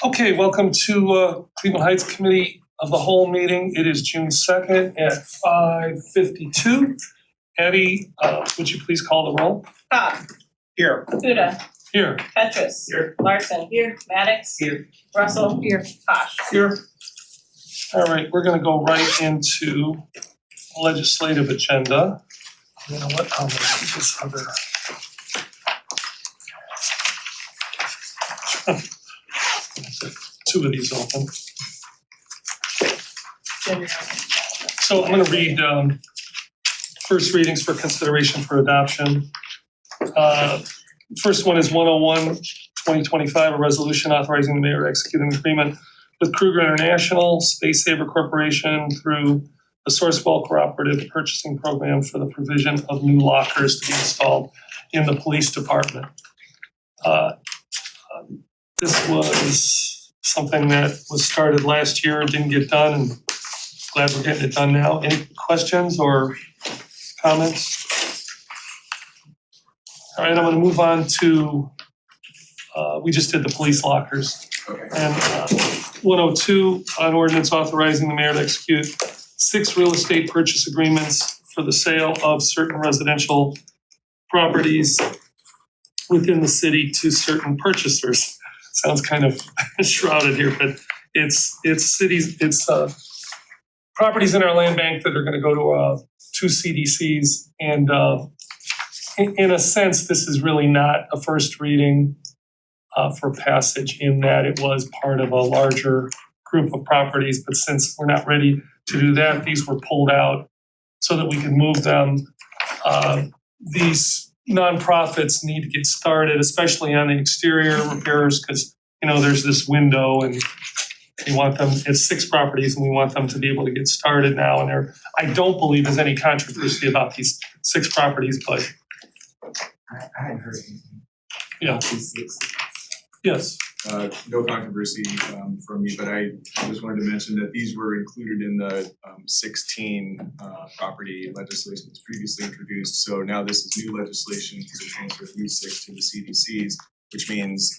Okay, welcome to Cleveland Heights Committee of the Whole meeting. It is June 2nd at 5:52. Eddie, would you please call the roll? Cobb. Here. Fuda. Here. Petrus. Here. Larson. Here. Maddox. Here. Russell. Here. Kosh. Here. All right, we're gonna go right into legislative agenda. You know what, I'll make this other. Two of these open. So I'm gonna read first readings for consideration for adoption. First one is 101/2025, a resolution authorizing the mayor to execute an agreement with Kruger International, Space Saver Corporation through the Sourcewell Cooperative Purchasing Program for the provision of new lockers to be installed in the police department. This was something that was started last year and didn't get done, and glad we're getting it done now. Any questions or comments? All right, I'm gonna move on to, we just did the police lockers. Okay. And 102, an ordinance authorizing the mayor to execute 6 real estate purchase agreements for the sale of certain residential properties within the city to certain purchasers. Sounds kind of shrouded here, but it's properties in our land bank that are gonna go to 2 CDCs. And in a sense, this is really not a first reading for passage in that it was part of a larger group of properties. But since we're not ready to do that, these were pulled out so that we can move them. These nonprofits need to get started, especially on the exterior repairs, because there's this window and we want them, it's 6 properties and we want them to be able to get started now. And I don't believe there's any controversy about these 6 properties, but I hadn't heard anything. yeah, yes. No controversy from me, but I just wanted to mention that these were included in the 16 property legislation that's previously introduced. So now this is new legislation to transfer these 6 to the CDCs, which means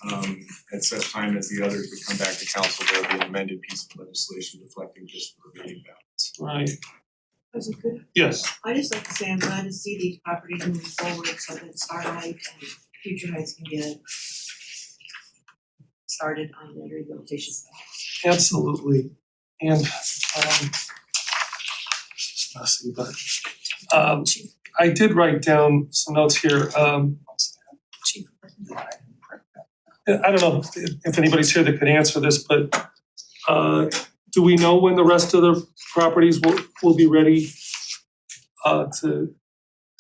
at such time as the others would come back to council, there will be an amended piece of legislation reflecting just the remaining balance. Right, President Kudo, yes. I just like to say I'm glad to see these properties moving forward so that Starlight and Future Heights can get started on their rehabilitation. Absolutely. And it's messy, but I did write down some notes here. I don't know if anybody's here that could answer this, but do we know when the rest of the properties will be ready to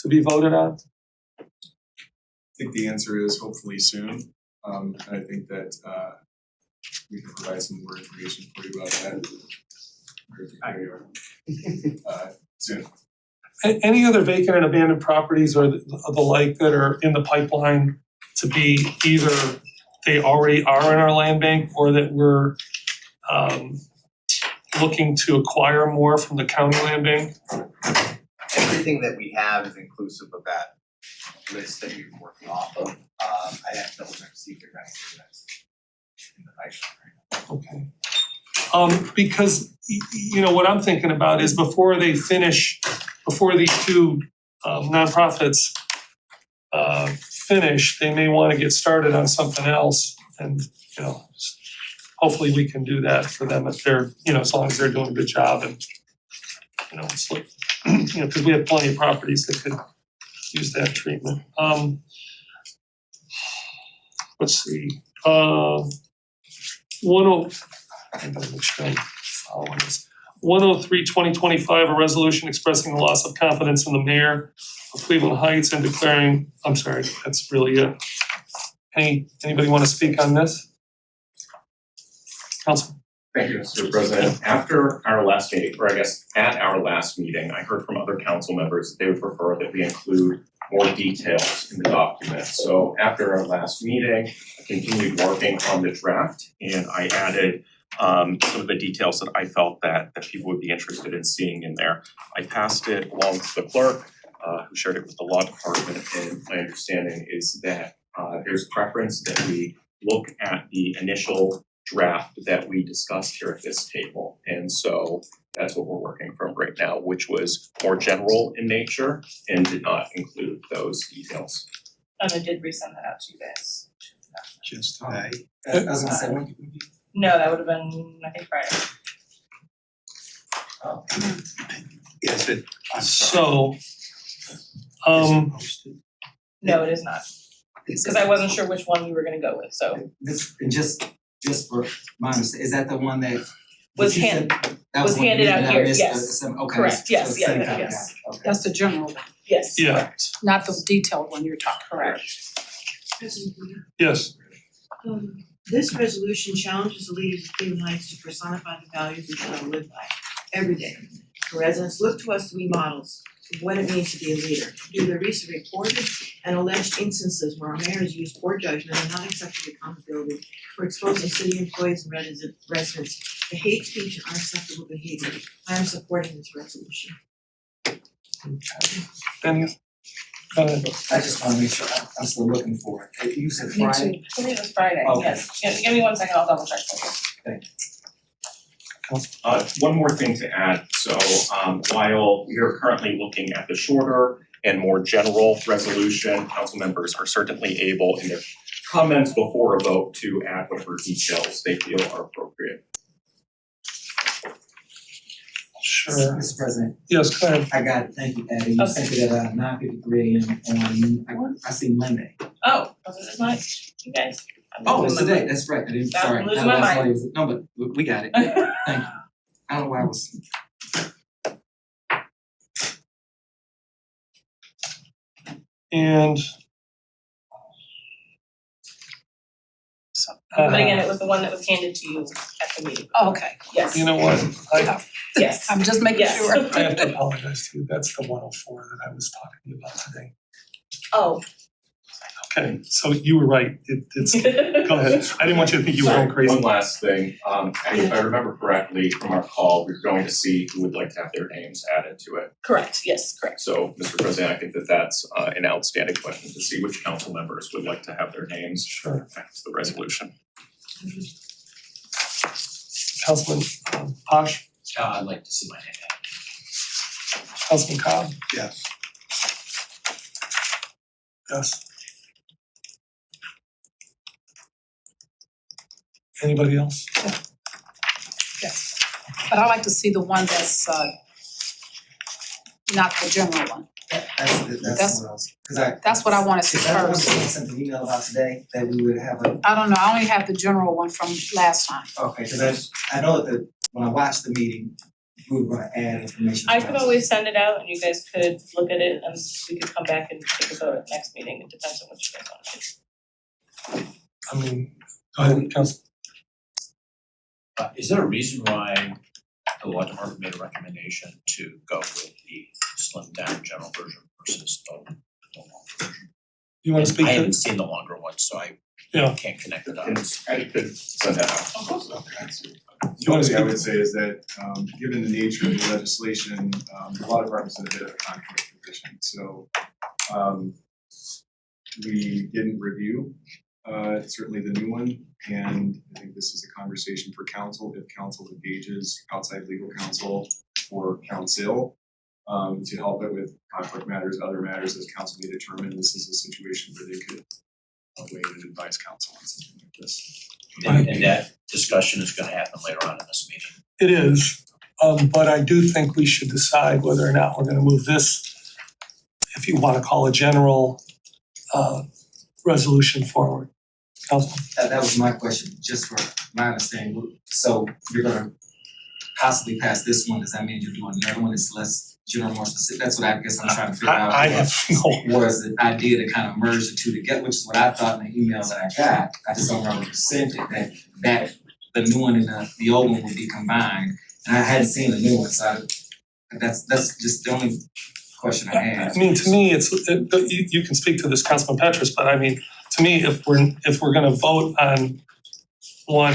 be voted on? I think the answer is hopefully soon. I think that we can provide some more information for you about that. Soon. Any other vacant and abandoned properties or the like that are in the pipeline to be either they already are in our land bank or that we're looking to acquire more from the county land bank? Everything that we have is inclusive of that list that you've been working off of. I have to double check to see if they're running through that in the pipeline right now. Okay. Because what I'm thinking about is before these 2 nonprofits finish, they may want to get started on something else, and hopefully we can do that for them if they're as long as they're doing a good job, and it's like because we have plenty of properties that could use that treatment. Let's see. I'm gonna make sure I'm following this. 103/2025, a resolution expressing the loss of confidence in the mayor of Cleveland Heights and declaring, I'm sorry, that's really it. Anybody want to speak on this? Council. Thank you, Mr. President. After our last meeting, or I guess at our last meeting, I heard from other council members that they would prefer that we include more details in the document. So after our last meeting, I continued working on the draft and I added some of the details that I felt that people would be interested in seeing in there. I passed it along to the clerk, who shared it with the law department, and my understanding is that there's preference that we look at the initial draft that we discussed here at this table. And so that's what we're working from right now, which was more general in nature and did not include those details. And I did resend that out to you guys. Just today. I was gonna say, when No, that would have been, I think, Friday. Yes, it, I'm So, sorry. Is it posted? No, it is not, is because I wasn't sure which one we were gonna go with, so. this, and just for my understanding, is that the one that? Was you hand- said- that was the one handed that out I here, missed, yes. okay, Correct, yes, so the yeah, same yeah, copy, yes. okay. That's the general one, Yes. yeah, not the detailed one you're talking about. Correct. President Booyer, yes, this resolution challenges the leaders of Cleveland Heights to personify the values we try to live by every day. The residents look to us to be models of what it means to be a leader. Due to the recent reported and alleged instances where our mayors use poor judgment and not accepting accountability for exposing city employees and residents to hate speech and unacceptable behavior, I am supporting this resolution. Daniel, go ahead. I just wanna make sure, I'm still looking for it. You said Me Friday? I believe it was Friday, Okay. yes. Give me 1 second, I'll double check for you. One more thing to add, so while we are currently looking at the shorter and more general resolution, council members are certainly able in their comments before a vote to add whatever details they feel are appropriate. Sure, Mr. President, yes, go ahead. I got it, thank you, Patty, you sent it at 9:53 AM on, I see Monday. Oh, was it this night, you guys? I'm Oh, it's losing my today, that's right, I didn't, I'm sorry, losing my that's why mind. it was, no, but we got it, mind. thank you. I don't know why I was. And But again, it was the one that was handed to you at the meeting. Oh, okay, Yes, you know what, yes. I'm just making Yes. sure. I have to apologize to you, that's the 104 that I was talking to you about today. Oh. Okay, so you were right, it's, go ahead, I didn't want you to think you were going crazy. One last thing, and if I remember correctly from our call, we're going to see who would like to have their names added to it. Correct, yes, correct. So, Mr. President, I think that that's an outstanding question to see which council members would like to have their names Sure. added to the resolution. Councilman Posh, I'd like to see my name. Councilman Cobb, Yes. yes. Anybody else? Yes. But I like to see the one that's not the general one. That's what I was, cause That's what I wanna see is that what first. I sent an email about today, that we would have a, I don't know, I only have the general one from last time. okay, cause I know that when I watched the meeting, we were gonna add information. I could always send it out and you guys could look at it and we could come back and take a vote at the next meeting. It depends on what you guys want to do. I mean, go ahead, Council. Is there a reason why the law department made a recommendation to go with the slimmed down general version versus the longer version? You wanna speak I to haven't this? seen the longer one, so I Yeah. can't connect the And dots. I could send that out. You wanna The only thing I speak? would say is that given the nature of the legislation, a lot of departments in a bit of a conflict position, so we didn't review certainly the new one, and I think this is a conversation for council, if council engages outside legal counsel or counsel to help it with conflict matters, other matters as council may determine, this is a situation where they could weigh in and advise council on something like this. And that discussion is gonna happen later on in this meeting. It is, but I do think we should decide whether or not we're gonna move this, if you wanna call a general resolution forward. Councilman? That was my question, just for my understanding, so you're gonna possibly pass this one, does that mean you're doing another one that's less general, more specific? That's what I guess I'm trying to figure out. I have no, Was the idea to kind of merge the two together, which is what I thought in the emails that I got, I just don't remember who sent it, that the new one and the old one would be combined, and I hadn't seen the new one, so that's just the only question I had. I mean, to me, you can speak to this, Councilman Petrus, but I mean, to me, if we're gonna vote on one,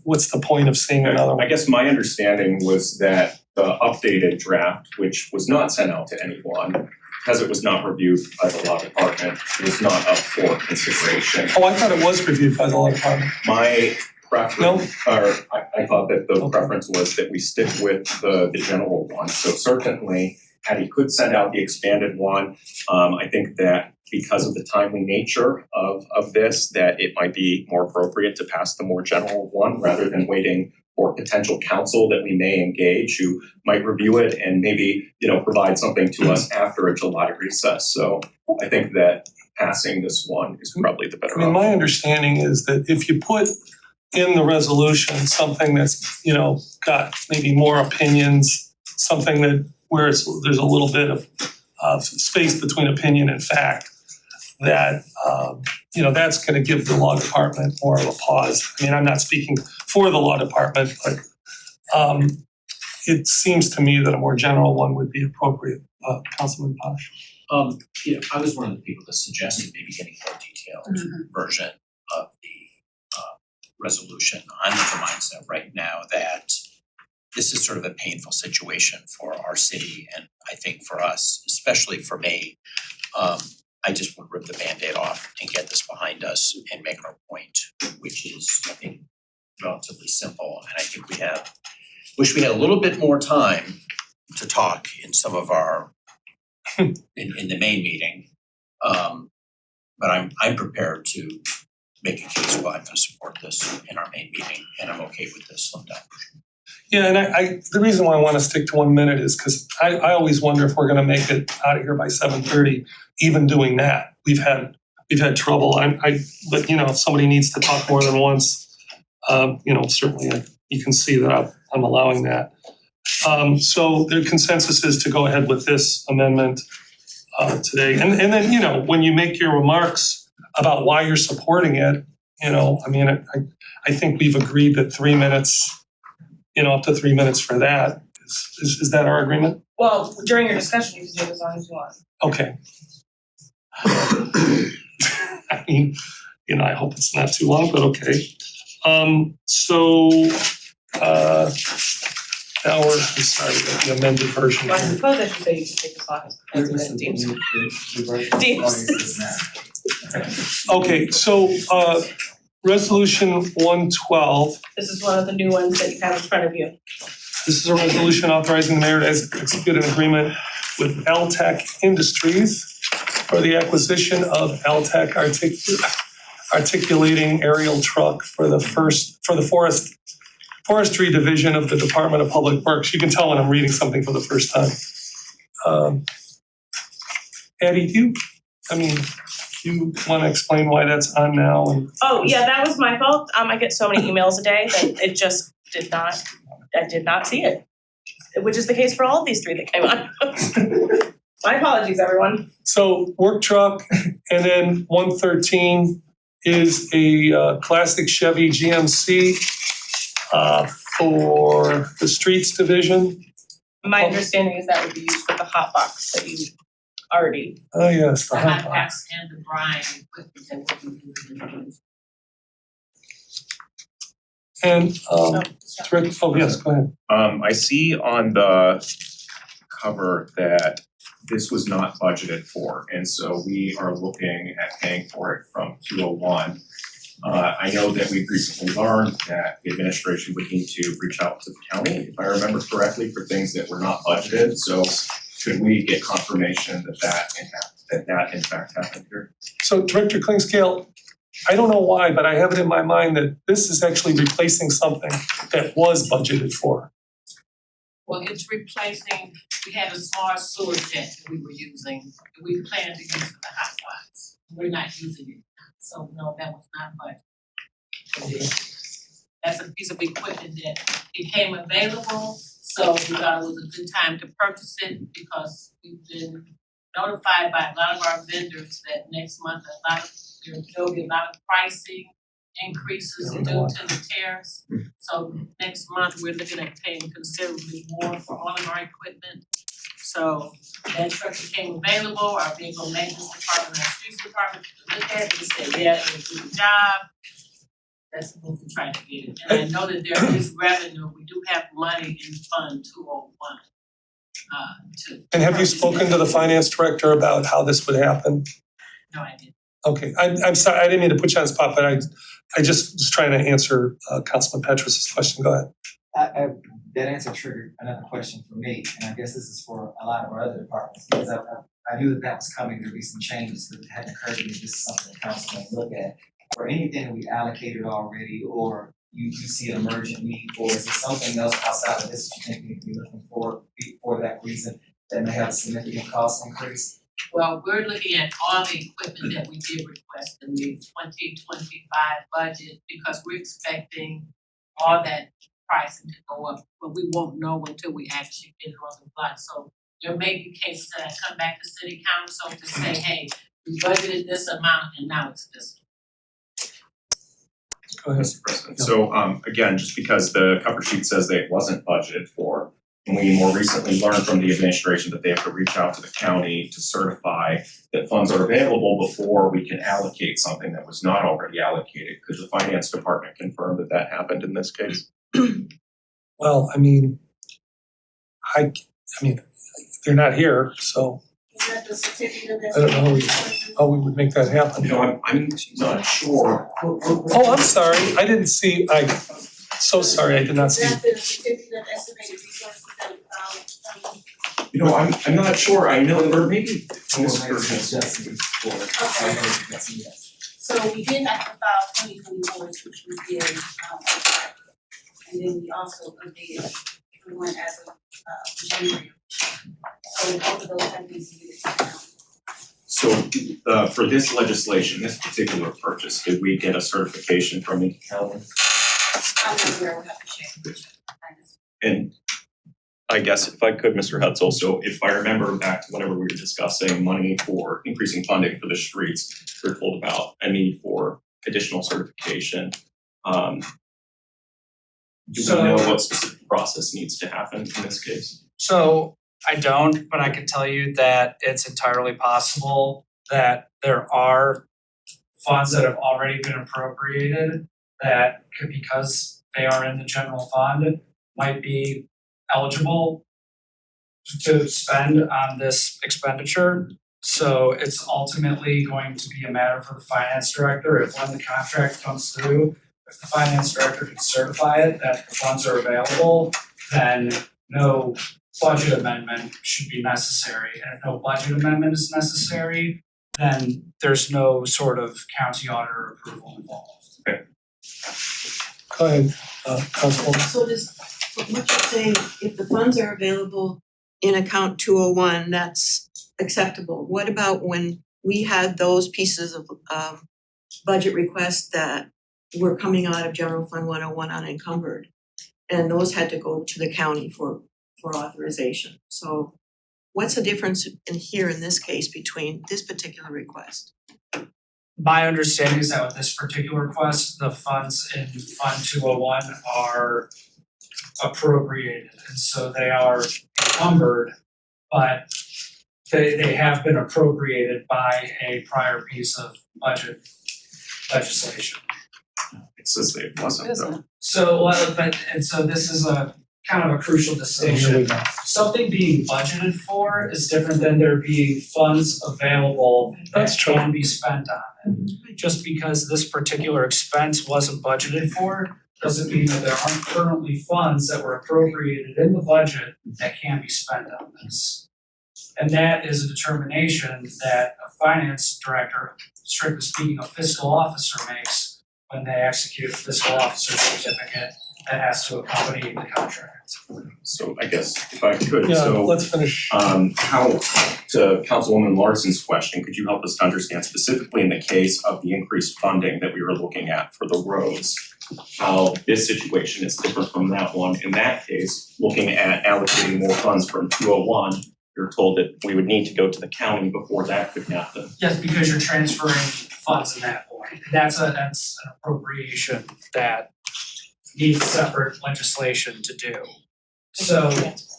what's the point of seeing another I one? guess my understanding was that the updated draft, which was not sent out to anyone, because it was not reviewed by the law department, was not up for consideration. Oh, I thought it was reviewed by the law department. My preference, or I thought that the Okay. preference was that we stick with the general one. So certainly, Hattie could send out the expanded one. I think that because of the timely nature of this, that it might be more appropriate to pass the more general one rather than waiting for potential counsel that we may engage who might review it and maybe, provide something to us after a July recess. So I think that passing this one is probably the better I mean, option. my understanding is that if you put in the resolution something that's, got maybe more opinions, something that where there's a little bit of space between opinion and fact, that that's gonna give the law department more of a pause. I mean, I'm not speaking for the law department, but it seems to me that a more general one would be appropriate. Councilman Posh. I was one of the people that suggested maybe getting more detailed version of the resolution. I'm of the mindset right now that this is sort of a painful situation for our city and I think for us, especially for me. I just want to rip the Band-Aid off and get this behind us and make our point, which is, I think, relatively simple. And I think wish we had a little bit more time to talk in some of our in the main meeting. But I'm prepared to make a case why I'm gonna support this in our main meeting, and I'm okay with this slimmed down version. Yeah, and I the reason why I wanna stick to 1 minute is because I always wonder if we're gonna make it out of here by 7:30, even doing that. We've had trouble. But if somebody needs to talk more than once, certainly you can see that I'm allowing that. So the consensus is to go ahead with this amendment today. And then, when you make your remarks about why you're supporting it, I think we've agreed that 3 minutes, up to 3 minutes for that. Is that our agreement? Well, during your discussion, you can do it as long as you want. Okay. I mean, I hope it's not too long, but okay. Now the amended version. Well, I suppose I should say you can take as long as the president deems. Okay, so resolution 112, This is one of the new ones that you have in front of you. this is a resolution authorizing the mayor to execute an agreement with LTEC Industries for the acquisition of LTEC articulating aerial truck for the forestry division of the Department of Public Works. You can tell when I'm reading something for the first time. Addie, do you wanna explain why that's on now? And Oh, yeah, that was my fault. I get so many emails a day that it just I did not see it. Which is the case for all of these three that came on. My apologies, everyone. So work truck, and then 113 is a classic Chevy GMC for the streets division. My understanding is that would be used for the hot box that you already. Oh, yes, the The hot hot box. packs and the brine equipment that we'll be using. And Rick, yes, go ahead. I see on the cover that this was not budgeted for, and so we are looking at paying for it from 201. I know that we've recently learned that the administration would need to reach out to the county, if I remember correctly, for things that were not budgeted. So should we get confirmation that in fact happened here? So Director Klingscale, I don't know why, but I have it in my mind that this is actually replacing something that was budgeted for. Well, it's replacing, we had a small sewer jet that we were using, we planned to use for the hot box. We're not using it, so no, that was not budgeted. That's a piece of equipment that became available, so we thought it was a good time to purchase it because we've been notified by a lot of our vendors that next month there'll be a lot of pricing increases due to the tariffs. So next month, we're looking at paying considerably more for all of our equipment. So that truck became available, our vehicle maintenance department, our streets department looked at it and said, yeah, it was a good job. That's what we're trying to get it. And I know that there is revenue, we do have money in Fund 201. And have you spoken to the finance director about how this would happen? No, I didn't. Okay, I'm sorry, I didn't mean to put you on the spot, but I just was trying to answer Councilman Petrus's question, go ahead. That answer triggered another question for me, and I guess this is for a lot of our other departments, because I knew that was coming, there'd be some changes that hadn't occurred to me, this is something the council may look at. For anything we allocated already, or you see an emergent need for, is there something else outside of this that you think we need to be looking for that reason that may have a significant cost increase? Well, we're looking at all the equipment that we did request in the 2025 budget because we're expecting all that pricing to go up, but we won't know until we actually get it on the block. So there may be cases that I come back to city council to say, hey, we budgeted this amount and now it's this. Go ahead. Mr. President, so again, just because the cover sheet says that it wasn't budgeted for, and we more recently learned from the administration that they have to reach out to the county to certify that funds are available before we can allocate something that was not already allocated. Could the finance department confirm that that happened in this case? Well, I mean, they're not here, so Is that the certificate I don't know how we would make that happen. You know, I'm not sure. Oh, I'm sorry, I didn't see, so sorry, I did not see. Is that the certificate of estimated resources that we found? You know, I'm not sure. I know, or maybe Or maybe Mr. adjusting for it. I heard that's a yes. So we did have to file 2024, which we did, and then we also updated the one as of January. So both of those have been submitted to the county. So for this legislation, this particular purchase, did we get a certification from the county? I'm not aware, we'll have to check. And I guess if I could, Mr. Hutzel, so if I remember back to whenever we were discussing money for increasing funding for the streets, we were told about a need for additional certification. Do we know what specific process needs to happen in this case? So I don't, but I can tell you that it's entirely possible that there are funds that have already been appropriated that could, because they are in the general fund, might be eligible to spend on this expenditure. So it's ultimately going to be a matter for the finance director. If when the contract comes through, if the finance director can certify it that the funds are available, then no budget amendment should be necessary. And if no budget amendment is necessary, then there's no sort of county auditor approval involved. Go ahead, Councilwoman. So what you're saying, if the funds are available in account 201, that's acceptable. What about when we had those pieces of budget requests that were coming out of General Fund 101 unencumbered? And those had to go to the county for authorization. So what's the difference in this case between this particular request? My understanding is that with this particular request, the funds in Fund 201 are appropriated, and so they are encumbered, but they have been appropriated by a prior piece of budget legislation. It says that it wasn't though. So, so this is a kind of a crucial distinction. Something being budgeted for is different than there being funds available that That's true. can be spent on. And just because this particular expense wasn't budgeted for, doesn't mean that there aren't currently funds that were appropriated in the budget that can be spent on this. And that is a determination that a finance director, strictly speaking, a fiscal officer makes when they execute a fiscal officer certificate that has to accompany the contract. So I guess if I could, Yeah, so let's finish. how, to Councilwoman Larson's question, could you help us to understand specifically in the case of the increased funding that we were looking at for the roads, how this situation is different from that one? In that case, looking at allocating more funds from 201, you're told that we would need to go to the county before that could happen. Yes, because you're transferring funds at that point. That's an appropriation that needs separate legislation to do. So,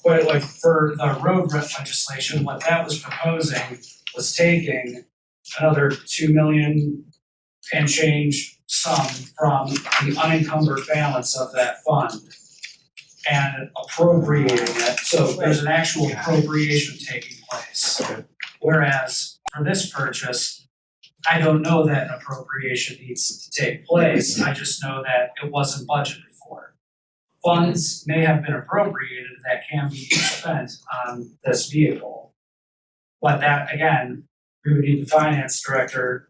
but like for the road legislation, what that was proposing was taking another 2 million and change sum from the unencumbered balance of that fund and appropriating it, so there's an actual appropriation taking place. Whereas for this purchase, I don't know that an appropriation needs to take place, I just know that it wasn't budgeted for. Funds may have been appropriated that can be spent on this vehicle. But that, again, we would need the finance director,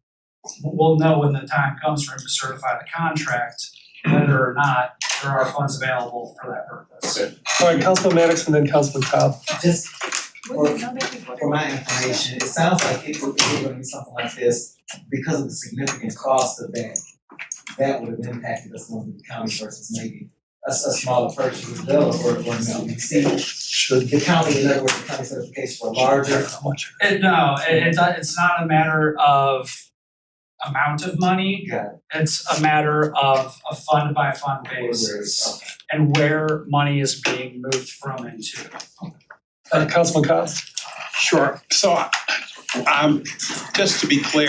we'll know when the time comes for him to certify the contract, whether or not there are funds available for that purpose. All right, Councilman Maddox and then Councilman Cobb. Just for my information, it sounds like if we're gonna do something like this, because of the significant cost of that, that would have impacted us going to the county versus maybe a smaller purchase as well, or no, you see, Should the county, in other words, the county certification for a larger. How much? It's not a matter of amount of money, Got it. it's a matter of a fund by fund basis Okay. and where money is being moved from into. Councilman Cobb? Sure, so just to be clear,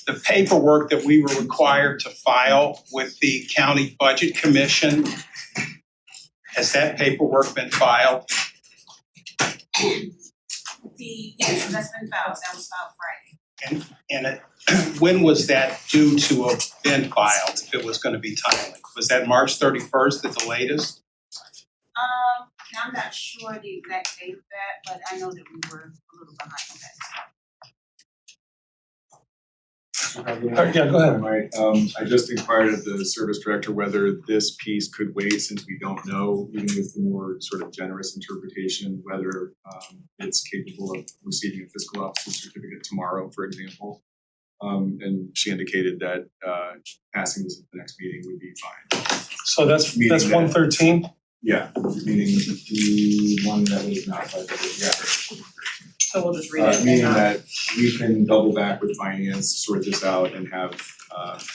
the paperwork that we were required to file with the county budget commission, has that paperwork been filed? Yes, that's been filed, that was filed Friday. And when was that due to have been filed, if it was gonna be timely? Was that March 31st at the latest? Now I'm not sure the exact date of that, but I know that we were a little behind on that. Yeah, go ahead. Right, I just inquired of the service director whether this piece could wait, since we don't know, even with the more sort of generous interpretation, whether it's capable of receiving a fiscal officer certificate tomorrow, for example. And she indicated that passing this at the next meeting would be fine. So that's Meaning that- 113? Yeah, meaning the one that was not budgeted, yeah. So we'll just read it. Meaning that we can double back with finance, sort this out, and have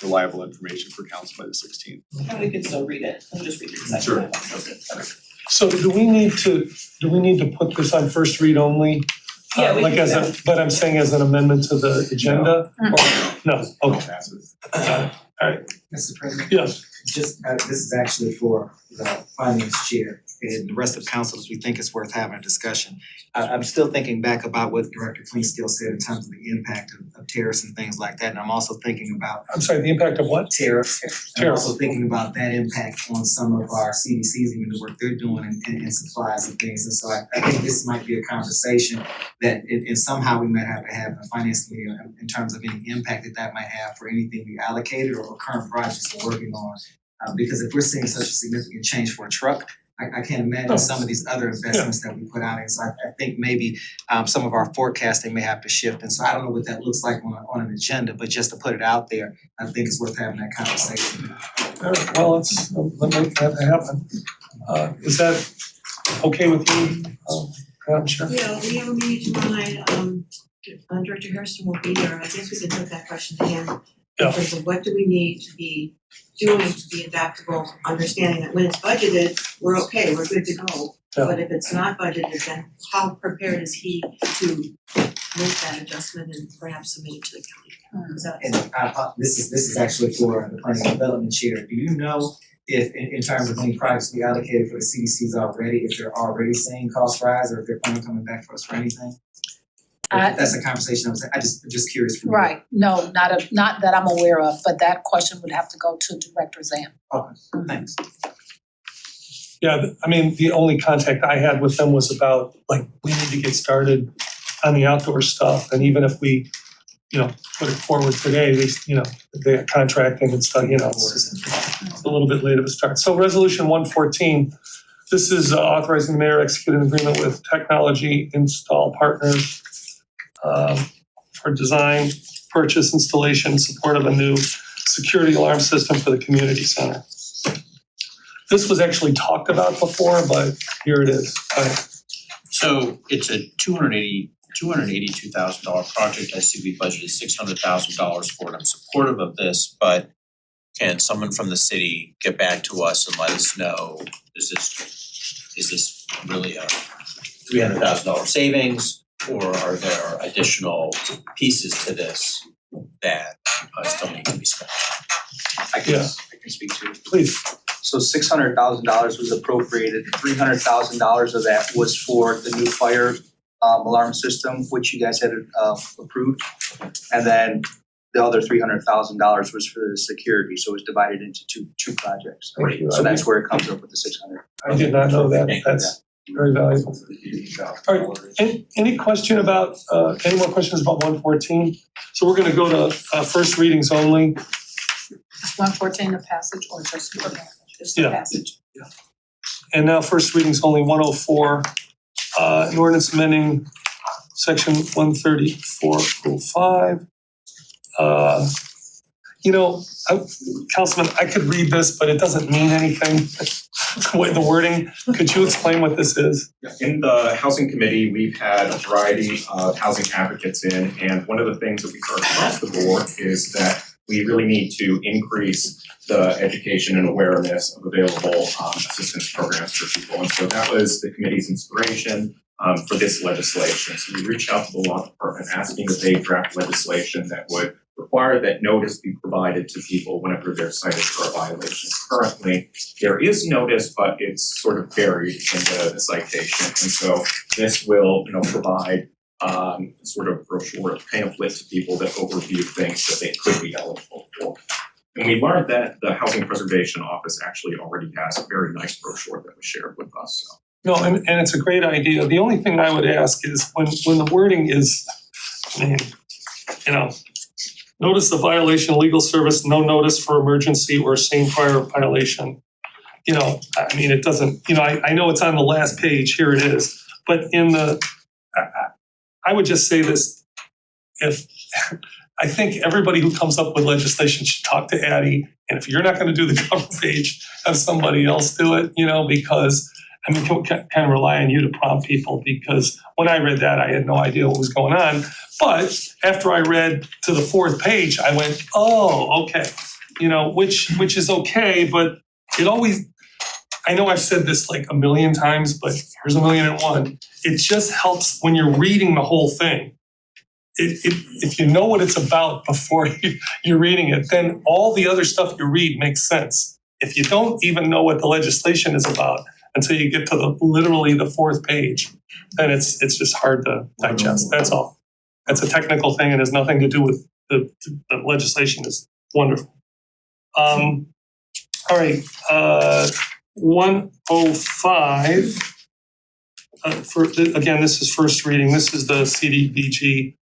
reliable information for council by the 16th. And we can still read it, we'll just read it the Sure. second time. Okay. So do we need to put this on first read only? Yeah, we Like can as but I'm saying as an amendment to the agenda? Or, no, okay, Passes. Mr. President? yes. Just, this is actually for the finance chair and the rest of council, as we think it's worth having a discussion. I'm still thinking back about what Director Cleanskill said in terms of the impact of tariffs and things like that, and I'm also thinking about I'm sorry, the impact of what? tariffs. I'm also thinking about that impact on some of our CDCs and the work they're doing and supplies and things. And so I think this might be a conversation that and somehow we might have to have in the finance committee in terms of any impact that might have for anything we allocated or current projects we're working on. Because if we're seeing such a significant change for a truck, I can't imagine some of these other investments that we put out in. So I think maybe some of our forecasting may have to shift. And so I don't know what that looks like on an agenda, but just to put it out there, I think it's worth having that conversation. All right, well, let's make that happen. Is that okay with you, Madam Chair? Yeah, we have a meeting tomorrow night, Director Harrison will be there, I guess we can put that question to him. Yeah. In terms of what do we need to be doing to be adaptable, understanding that when it's budgeted, we're okay, we're good to go. Yeah. But if it's not budgeted, then how prepared is he to make that adjustment and perhaps submit it to the county? Is that- And this is actually for the planning and development chair. Do you know if in terms of any projects we allocated for the CDCs already, if they're already seeing costs rise or if they're planning on coming back for us for anything? That's a conversation I'm just curious from you. Right, no, not that I'm aware of, but that question would have to go to Director Zam. Okay, thanks. Yeah, I mean, the only contact I had with them was about, like, we need to get started on the outdoor stuff, and even if we, put it forward today, they got contracting and stuff, it's a little bit late of a start. So resolution 114, this is authorizing the mayor to execute an agreement with Technology Install Partners for design, purchase, installation, and support of a new security alarm system for the community center. This was actually talked about before, but here it is. So it's a $282,000 project. I see we budgeted $600,000 for it. I'm supportive of this, but can someone from the city get back to us and let us know, is this really a $300,000 savings? Or are there additional pieces to this that still need to be spent? I can speak to it. Please. So $600,000 was appropriated, $300,000 of that was for the new fire alarm system, which you guys had approved. And then the other $300,000 was for the security, so it was divided into two projects. Thank you. So that's where it comes up with the 600. I did not know that. That's very valuable. All right, any question about, any more questions about 114? So we're gonna go to first readings only. Is 114 a passage or just for passage? Just a Yeah. passage. And now first readings only 104, an ordinance amending section 13405. You know, Councilman, I could read this, but it doesn't mean anything, the way the wording. Could you explain what this is? In the housing committee, we've had a variety of housing advocates in, and one of the things that we've heard across the board is that we really need to increase the education and awareness of available assistance programs for people. And so that was the committee's inspiration for this legislation. So we reached out to the law department asking that they draft legislation that would require that notice be provided to people whenever they're cited for a violation. Currently, there is notice, but it's sort of buried in the citation. And so this will, provide sort of brochure pamphlet to people that overview things that they could be eligible for. And we learned that the Housing Preservation Office actually already has a very nice brochure that was shared with us. So. No, and it's a great idea. The only thing I would ask is when the wording is, notice of violation, legal service, no notice for emergency or same prior violation. It doesn't, I know it's on the last page, here it is, but I would just say this, I think everybody who comes up with legislation should talk to Addie, and if you're not gonna do the cover page, have somebody else do it, because we can kind of rely on you to prompt people, because when I read that, I had no idea what was going on. But after I read to the fourth page, I went, oh, okay, which is okay, but it always, I know I've said this like a million times, but here's 1,000,001. It just helps when you're reading the whole thing. If you know what it's about before you're reading it, then all the other stuff you read makes sense. If you don't even know what the legislation is about until you get to literally the fourth page, then it's just hard to digest. That's all. That's a technical thing and has nothing to do with the legislation is wonderful. All right, 105. Again, this is first reading. This is the CDBG,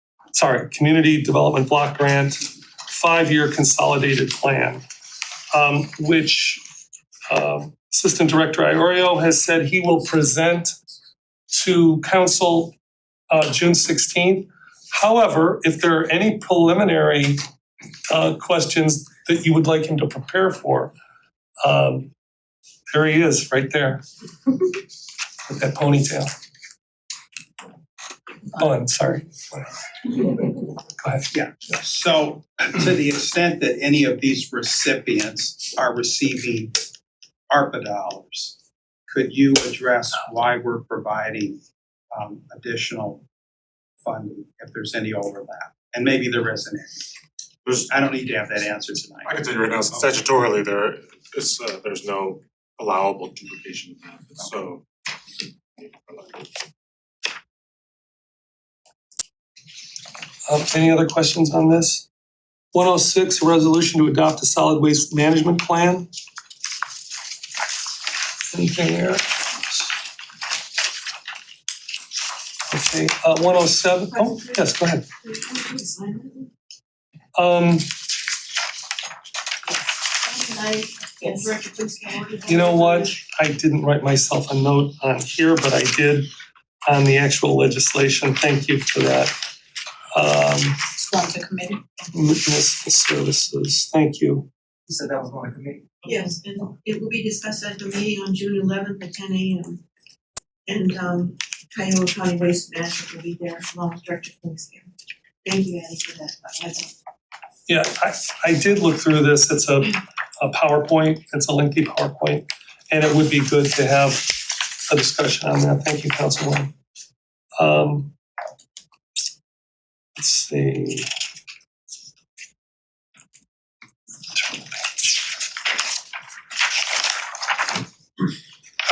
Community Development Block Grant 5-year consolidated plan, which Assistant Director Iorio has said he will present to Council June 16th. However, if there are any preliminary questions that you would like him to prepare for, there he is, right there, with that ponytail. Bun, sorry. Go ahead. Yeah, so to the extent that any of these recipients are receiving ARPA dollars, could you address why we're providing additional funding if there's any overlap? And maybe there isn't any. I don't need to have that answer tonight. I can tell you right now, statutorily, there's no allowable duplication. So. Any other questions on this? 106, a resolution to adopt a solid waste management plan. Anything there? Okay, 107, oh, yes, go ahead. You know what? I didn't write myself a note on here, but I did on the actual legislation. Thank you for that. It's going to committee. Municipal services, thank you. You said that was going to committee? Yes, and it will be discussed at the meeting on June 11th at 10 a.m. And Cuyahoga County Waste Management will be there along with Director Kingston. Thank you, Addie, for that. That's all. Yeah, I did look through this. It's a PowerPoint. It's a lengthy PowerPoint. And it would be good to have a discussion on that. Thank you, Councilwoman. Let's see.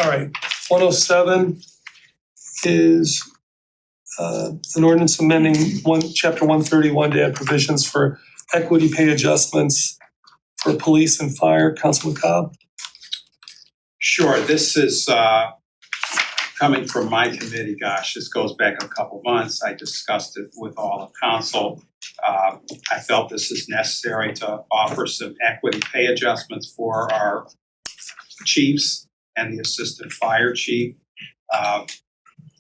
All right, 107 is an ordinance amending chapter 131 to add provisions for equity pay adjustments for police and fire. Councilman Cobb? Sure, this is coming from my committee, gosh, this goes back a couple months. I discussed it with all of council. I felt this is necessary to offer some equity pay adjustments for our chiefs and the assistant fire chief,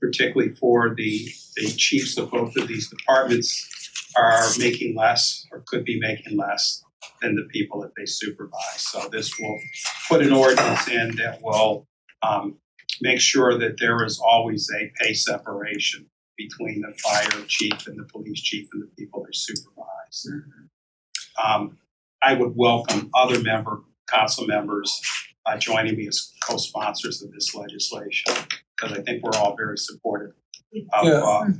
particularly for the chiefs of both of these departments are making less or could be making less than the people that they supervise. So this will put an ordinance in that will make sure that there is always a pay separation between the fire chief and the police chief and the people they supervise. I would welcome other council members joining me as co-sponsors of this legislation, because I think we're all very supportive of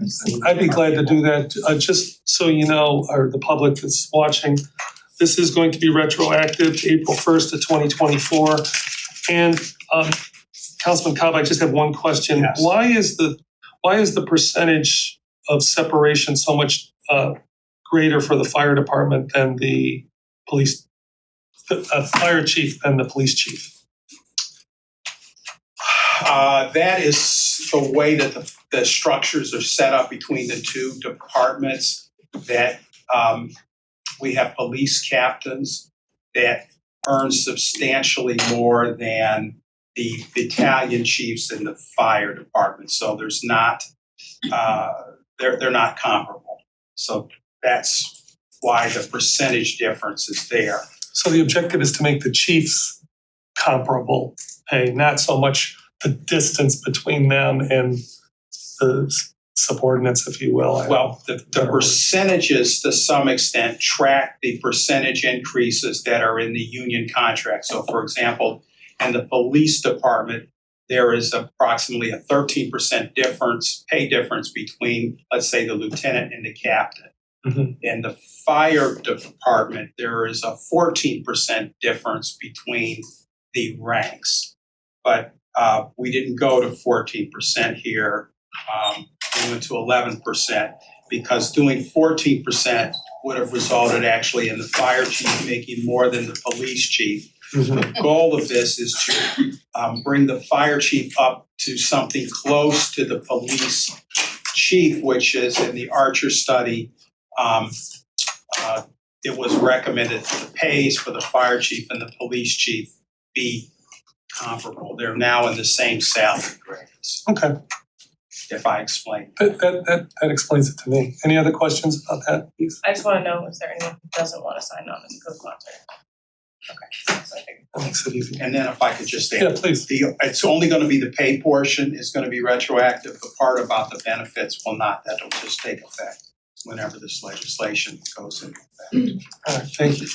I'd be glad to do that. Just so you know, or the public that's watching, this is going to be retroactive to April 1st of 2024. And Councilman Cobb, I just have one question. Yes. Why is the percentage of separation so much greater for the fire department than the police, fire chief than the police chief? That is the way that the structures are set up between the two departments, that we have police captains that earn substantially more than the battalion chiefs in the fire department. So there's not, they're not comparable. So that's why the percentage difference is there. So the objective is to make the chiefs comparable pay, not so much the distance between them and the subordinates, if you will. Well, the percentages to some extent track the percentage increases that are in the union contract. So for example, in the police department, there is approximately a 13% pay difference between, let's say, the lieutenant and the captain. Mm-hmm. In the fire department, there is a 14% difference between the ranks. But we didn't go to 14% here. We went to 11% because doing 14% would have resulted actually in the fire chief making more than the police chief. Mm-hmm. The goal of this is to bring the fire chief up to something close to the police chief, which is in the Archer study. It was recommended that the pays for the fire chief and the police chief be comparable. They're now in the same salary grades, Okay, if I explain. that explains it to me. Any other questions about that, please? I just wanna know if there anyone who doesn't wanna sign on as a co-sponsor. Okay, so I think That makes it easy. And then if I could just add, Yeah, please. it's only gonna be the pay portion is gonna be retroactive. The part about the benefits will not. That'll just take effect whenever this legislation goes into effect. All right, thank you.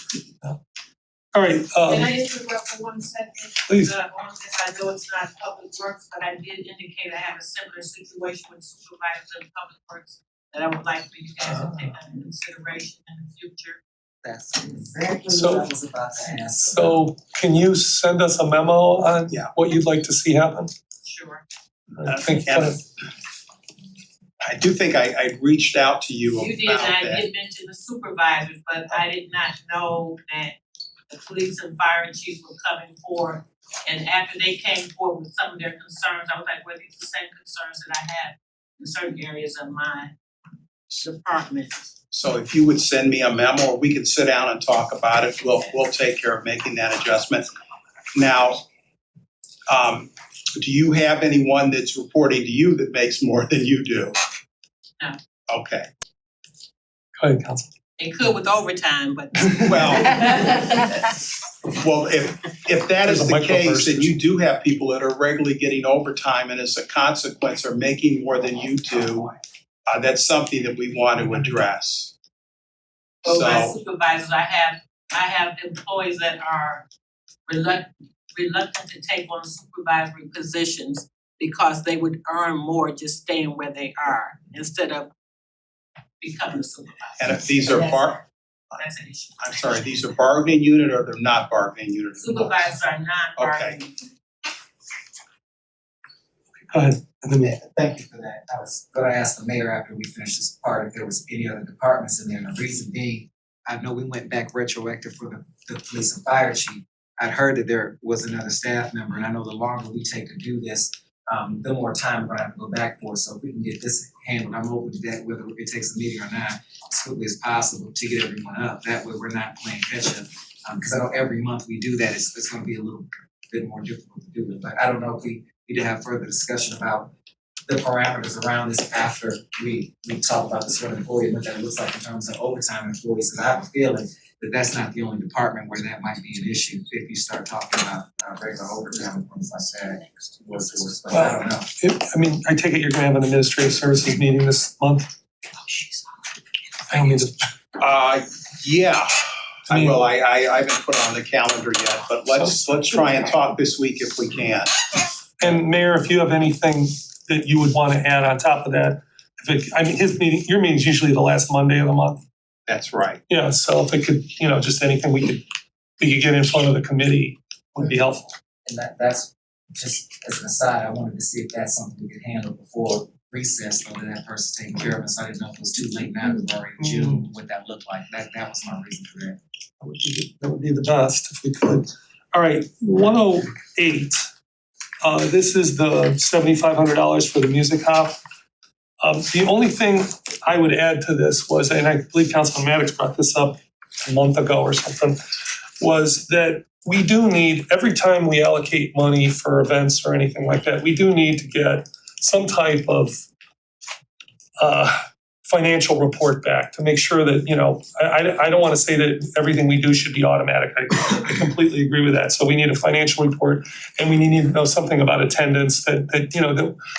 All right, Can I interrupt for 1 second? please. On this, I know it's not public works, but I did indicate I have a similar situation with supervisors in public works that I would like for you guys to take under consideration in the future. That's exactly So- what I was about to ask. So can you send us a memo on Yeah. what you'd like to see happen? Sure. I think And I do think I reached out to you You did, about and I that. did mention the supervisors, but I did not know that the police and fire chiefs were coming forward. And after they came forward with some of their concerns, I was like, well, these are the same concerns that I have in certain areas of my department. So if you would send me a memo, or we could sit down and talk about it, we'll take care of making that adjustment. Now, do you have anyone that's reporting to you that makes more than you do? No. Okay, Go ahead, Council. It could with overtime, but. well, if that is There's a the case, microburst. then you do have people that are regularly getting overtime and as a consequence are making more than you do. That's something that we want to address. Well, my So, supervisors, I have employees that are reluctant to take on supervisory positions because they would earn more just staying where they are instead of becoming a supervisor. and if these are That's an issue. I'm sorry, these are bargaining unit or they're not bargaining unit? Supervisors are not bargaining. Go ahead, and then Yeah, thank you for that. I was gonna ask the mayor after we finish this part if there was any other departments in there, and the reason being, I know we went back retroactive for the police and fire chief. I'd heard that there was another staff member, and I know the longer we take to do this, the more time we're gonna have to go back for, so if we can get this handled, I'm open to that, whether it takes a meeting or not, as quickly as possible to get everyone up, that way we're not playing catch up. Cause I know every month we do that, it's gonna be a little bit more difficult to do it, but I don't know if we need to have further discussion about the parameters around this after we talk about this one employee and what that looks like in terms of overtime employees, cause I have a feeling that that's not the only department where that might be an issue if you start talking about regular overtime and things like that. Workforce, but I don't know. I take it you're gonna have an administrative services meeting this month? I don't mean to, Yeah, I mean- I haven't put it on the calendar yet, but let's try and talk this week if we can. and Mayor, if you have anything that you would wanna add on top of that, your meeting's usually the last Monday of the month. That's right. Yeah, so if it could, just anything we could get in front of the committee would be helpful. And that's just as an aside, I wanted to see if that's something we could handle before recess, or that person's taken care of it, so I didn't know if it was too late now, it was already June, what that looked like, that was my reason for that. That would be the best if we could. All right, 108. This is the $7,500 for the music hop. The only thing I would add to this was, and I believe Councilman Maddox brought this up a month ago or something, was that we do need, every time we allocate money for events or anything like that, we do need to get some type of financial report back to make sure that, I don't wanna say that everything we do should be automatic. I completely agree with that. So we need a financial report, and we need to know something about attendance, that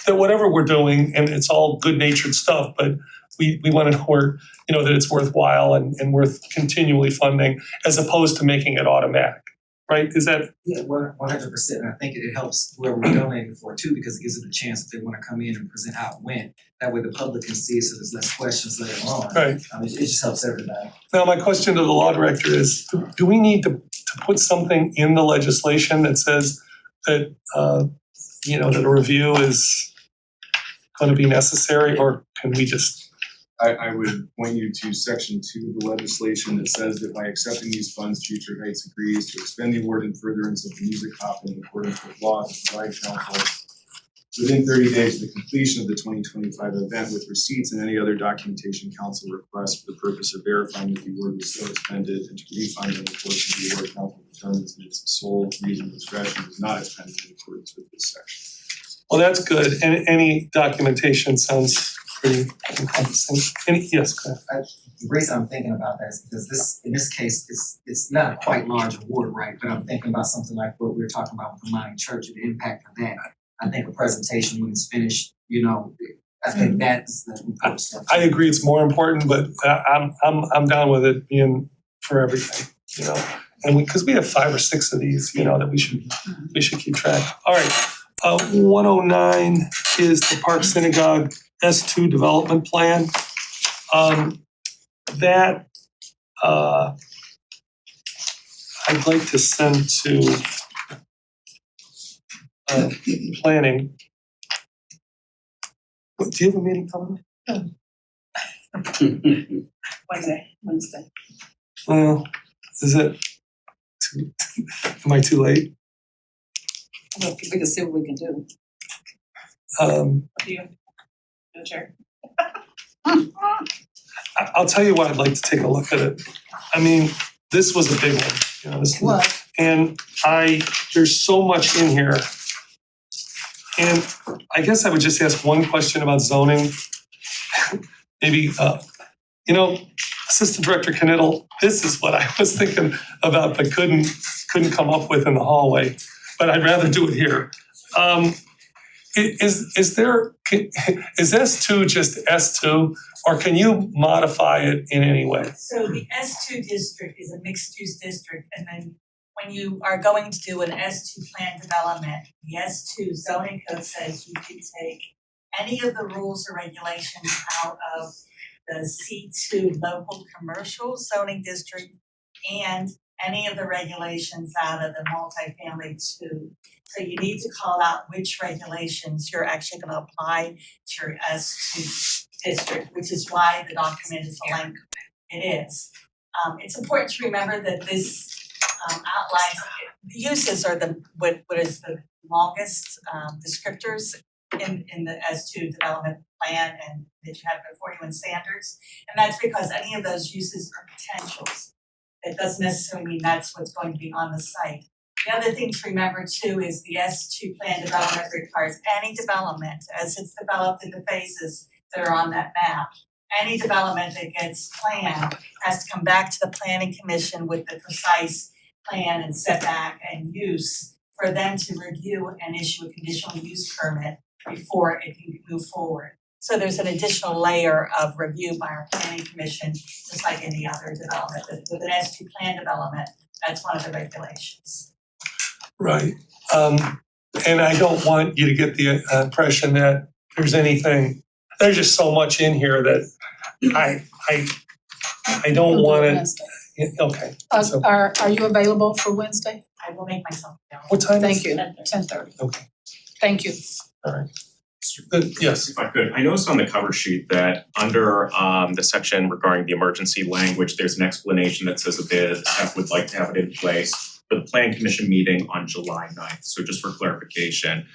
whatever we're doing, and it's all good natured stuff, but we wanna know that it's worthwhile and worth continually funding, as opposed to making it automatic, right? Is that? Yeah, 100%, and I think it helps whoever we're donating for too, because it gives them a chance if they wanna come in and present how it went. That way the public can see it, so there's less questions later on. Right. It just helps everybody. Now, my question to the law director is, do we need to put something in the legislation that says that, that a review is gonna be necessary, or can we just? I would point you to section 2 of the legislation that says that by accepting these funds, Future Heights agrees to expend the award in furtherance of the music hop in accordance with law to provide council within 30 days of the completion of the 2025 event with receipts and any other documentation council requests for the purpose of verifying that the award was so expended, and to refund in the course of the award council determines that its sole reason discretion was not expended in accordance with this section. Well, that's good, and any documentation sounds pretty encompassing. Yes, go ahead. The reason I'm thinking about that is because in this case, it's not a quite large award, right? But I'm thinking about something like what we were talking about with the Mining Church and the impact of that. I think a presentation when it's finished, I think that's the important stuff. I agree it's more important, but I'm down with it being for everything, and because we have 5 or 6 of these, that we should keep track. All right, 109 is the Park Synagogue S2 development plan. That I'd like to send to planning. Do you have a meeting coming? Wednesday. Well, is it am I too late? We can see what we can do. Do you? The chair. I'll tell you why I'd like to take a look at it. This was a big one, this was, and there's so much in here. And I guess I would just ask one question about zoning. Maybe, Assistant Director Knittel, this is what I was thinking about, but couldn't come up with in the hallway, but I'd rather do it here. Is S2 just S2, or can you modify it in any way? So the S2 district is a mixed-use district, and then when you are going to do an S2 plan development, the S2 zoning code says you can take any of the rules or regulations out of the C2 local commercial zoning district and any of the regulations out of the multifamily two. So you need to call out which regulations you're actually gonna apply to your S2 district, which is why the document is the length it is. It's important to remember that this outlines, the uses are what is the longest descriptors in the S2 development plan and that you have before you in standards. And that's because any of those uses are potentials. It doesn't necessarily mean that's what's going to be on the site. The other thing to remember too is the S2 plan development requires any development as it's developed in the phases that are on that map. Any development that gets planned has to come back to the planning commission with the precise plan and setback and use for them to review and issue a conditional use permit before it can move forward. So there's an additional layer of review by our planning commission, just like any other development. With an S2 plan development, that's one of the regulations. Right, and I don't want you to get the impression that there's there's just so much in here that I don't wanna, Wednesday. okay, so Are you available for Wednesday? I will make myself available. what time is Thank you, 10:30. 10:30. Okay. Thank you. Alright. Yes, If I could, I noticed on the cover sheet that under the section regarding the emergency language, there's an explanation that says that the staff would like to have it in place for the plan commission meeting on July 9th. So just for clarification,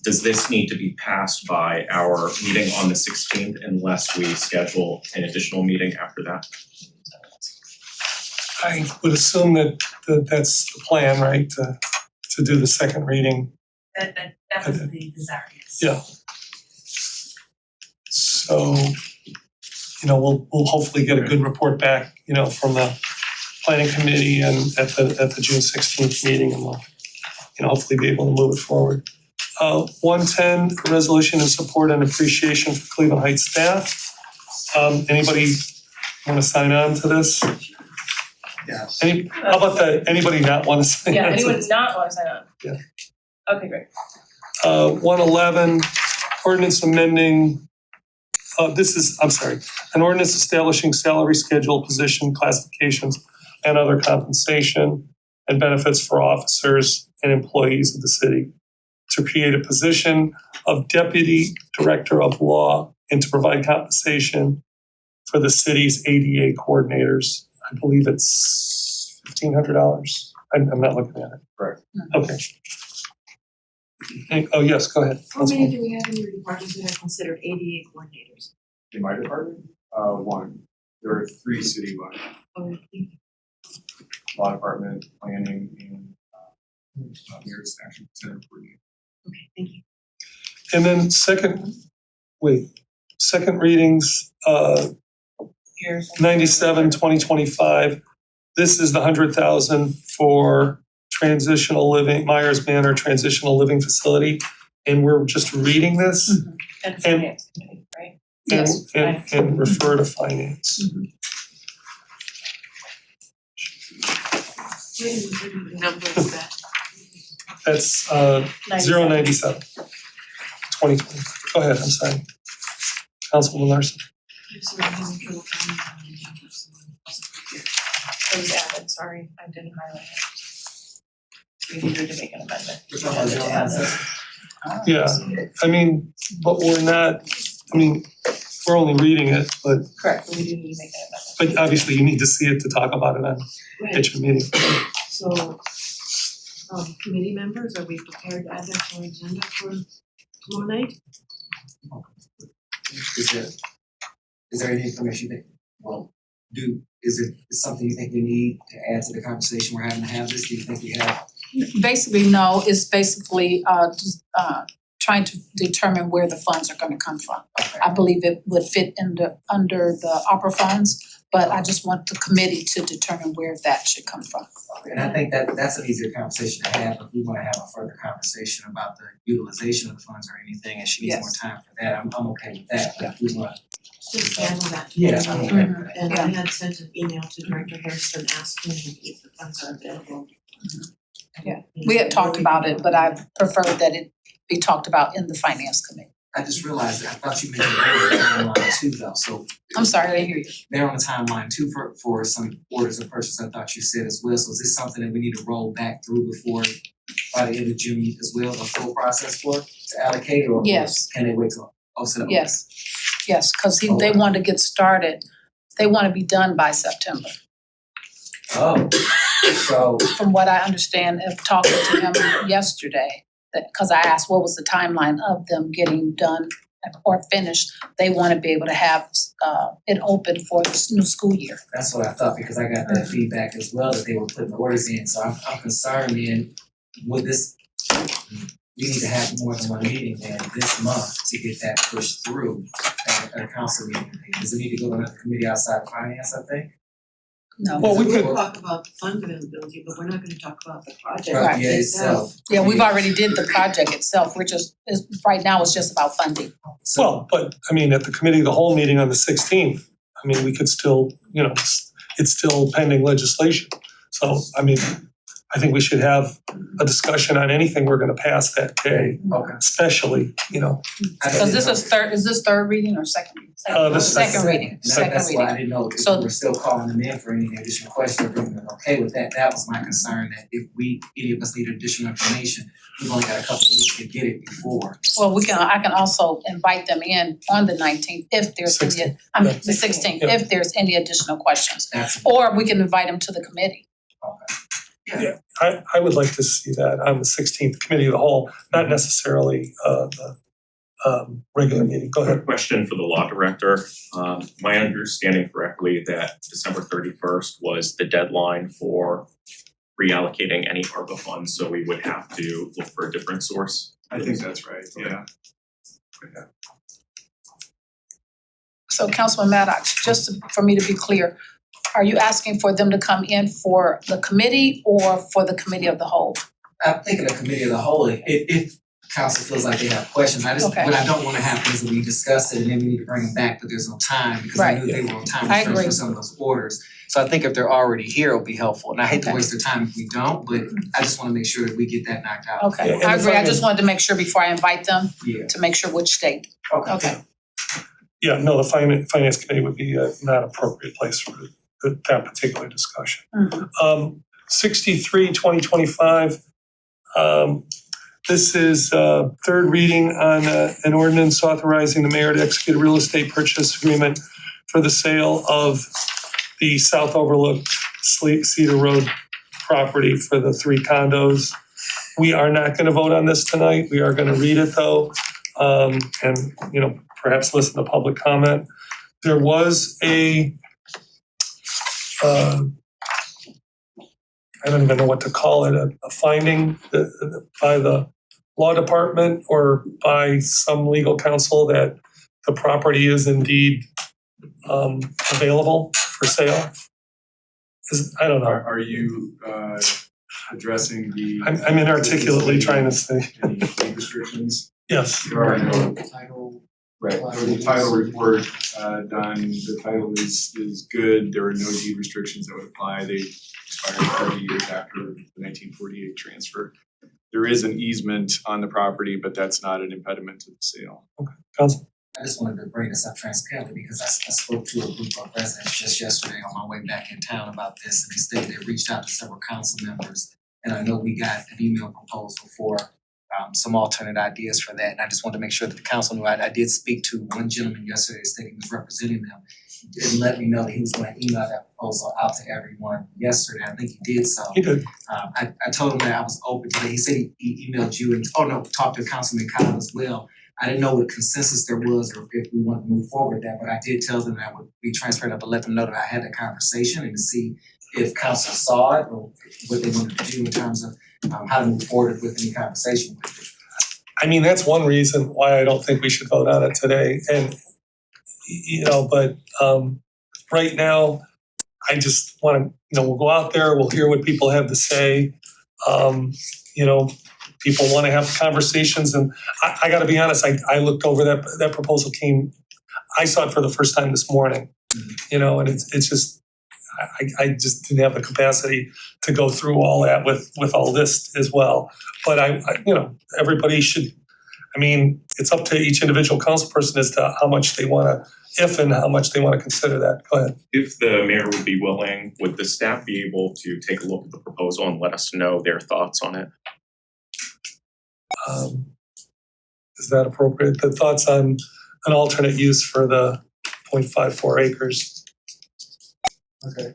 does this need to be passed by our meeting on the 16th unless we schedule an additional meeting after that? I would assume that that's the plan, right, to do the second reading. That was the desire, yes. Yeah. So, we'll hopefully get a good report back, from the planning committee and at the June 16th meeting, and we'll, hopefully be able to move it forward. 110, resolution in support and appreciation for Cleveland Heights staff. Anybody wanna sign on to this? Yes. How about anybody not wanna sign on Yeah, to anyone this? not wanna sign on? Yeah. Okay, great. 111, ordinance amending, an ordinance establishing salary schedule, position classifications, and other compensation and benefits for officers and employees of the city, to create a position of Deputy Director of Law and to provide compensation for the city's ADA coordinators. I believe it's $1,500. I'm not looking at it. Correct. Okay. Oh, yes, go ahead. How many do we have in your department that are considered ADA coordinators? In my department, one, there are 3 citywide, law department, planning, and Mayor's Action Center coordinator. Okay, thank you. And then second readings, 97, 2025. This is the 100,000 for transitional living, Myers Manor Transitional Living Facility. And we're just reading this And finance committee, right? Yes. and refer to finance. What number is that? That's 097, 2020. Go ahead, I'm sorry. Councilwoman Larson. It was added, sorry, I didn't highlight it. We needed to make an amendment. Yeah, but we're only reading it, but Correct, but we do need to make an amendment. But obviously you need to see it to talk about it at your meeting. So, committee members, are we prepared to add that to our agenda for tomorrow night? Is there any information that, is something you think we need to add to the conversation we're having to have this? Do you think we have? Basically, no, it's basically trying to determine where the funds are gonna come from. I believe it would fit under the ARPA funds, but I just want the committee to determine where that should come from. And I think that's an easier conversation to have if we wanna have a further conversation about the utilization of the funds or anything, and she needs more time for that, I'm okay with that, but if we want. Just handle that. Yeah, I'm okay with that. And I had sent an email to Director Harrison asking him if the funds are available. Yeah. We had talked about it, but I prefer that it be talked about in the finance committee. I just realized that I thought you mentioned they were on timeline too though, so I'm sorry, I didn't hear you. they're on the timeline too for some orders of purchase, I thought you said as well, so is this something that we need to roll back through before by the end of June as well, the full process for to allocate or Yes. can they wait till, oh, so okay. Yes, yes, cause they want to get started, they want to be done by September. Oh, so From what I understand of talking to him yesterday, that, cause I asked what was the timeline of them getting done or finished, they want to be able to have it open for this new school year. that's what I thought, because I got that feedback as well, that they were putting orders in, so I'm concerned then, with this, we need to have more than one meeting then this month to get that pushed through at a council meeting. Does it need to go to another committee outside of finance, I think? No. Well, we could, We'll talk about the fund availability, but we're not gonna talk about the project Right, yeah, itself. Yeah, we've already did the project itself, we're just, right now it's just about funding. So, well, but I mean, at the committee of the whole meeting on the 16th, I mean, we could still, you know, it's still pending legislation. So, I mean, I think we should have a discussion on anything we're gonna pass that day, okay. especially, you know. Cause this is third reading or second reading? This is Second reading, second That's why I reading. didn't know if So- we were still calling them in for any additional questions, or being okay with that, that was my concern, that if any of us need additional information, we've only got a couple of weeks to get it before. Well, I can also invite them in on the 19th if there's any, I mean, the 16th, Yeah. if there's any additional questions. That's, Or we can invite them to the committee. I would like to see that on the 16th committee of the whole, not necessarily the regular meeting. Go ahead. Quick question for the law director. My understanding correctly that December 31st was the deadline for reallocating any ARPA funds, so we would have to look for a different source. I think that's right, yeah. So Councilman Maddox, for me to be clear, are you asking for them to come in for the committee or for the committee of the whole? I'm thinking the committee of the whole, if council feels like they have questions, Okay. what I don't wanna happen is that we discuss it and then we need to bring them back, but there's no time, because I Right. knew they were on time I restraints agree. for some of those orders. So I think if they're already here, it'll be helpful, and I hate to Okay. waste their time if we don't, but I just wanna make sure that we get that knocked out. Okay, Yeah, and I the agree, I finance- just wanted to make sure before I invite them Yeah, to make sure which state. Okay. Yeah, no, the finance committee would be not appropriate place for that particular discussion. Mhm. 63-2025, this is third reading on an ordinance authorizing the mayor to execute a real estate purchase agreement for the sale of the South Overlook Cedar Road property for the 3 condos. We are not gonna vote on this tonight, we are gonna read it though, and, you know, perhaps listen to public comment. There was a I don't even know what to call it, a finding by the law department or by some legal counsel that the property is indeed available for sale. I don't know, Are you addressing the? I'm inarticulately trying to say, Any deed restrictions? yes. There are no. Right, for the title report done, the title is good, there are no deed restrictions that would apply, they expired 30 years after the 1948 transfer. There is an easement on the property, but that's not an impediment to the sale. Counsel? I just wanted to bring this up transparently because I spoke to a group of residents just yesterday on my way back in town about this, and they stated they reached out to several council members. And I know we got an email proposal for some alternate ideas for that, and I just wanted to make sure that the council knew. I did speak to one gentleman yesterday stating he was representing them. He did let me know that he was gonna email that proposal out to everyone yesterday. I think he did so. He did. I told him that I was open to that. He said he emailed you and, talked to Councilman Kyle as well. I didn't know what consensus there was or if we wanted to move forward with that, but I did tell them that I would be transparent, but let them know that I had that conversation and to see if council saw it or what they wanted to do in terms of how to move forward with any conversation with it. I mean, that's one reason why I don't think we should vote on it today, and you know, but right now, I just wanna, we'll go out there, we'll hear what people have to say. People wanna have conversations, and I gotta be honest, I looked over that proposal I saw it for the first time this morning, and it's just, I just didn't have the capacity to go through all that with all this as well. But I everybody should, I mean, it's up to each individual council person as to how much they wanna, if and how much they wanna consider that. Go ahead. If the mayor would be willing, would the staff be able to take a look at the proposal and let us know their thoughts on it? Is that appropriate? The thoughts on an alternate use for the 0.54 acres? Okay,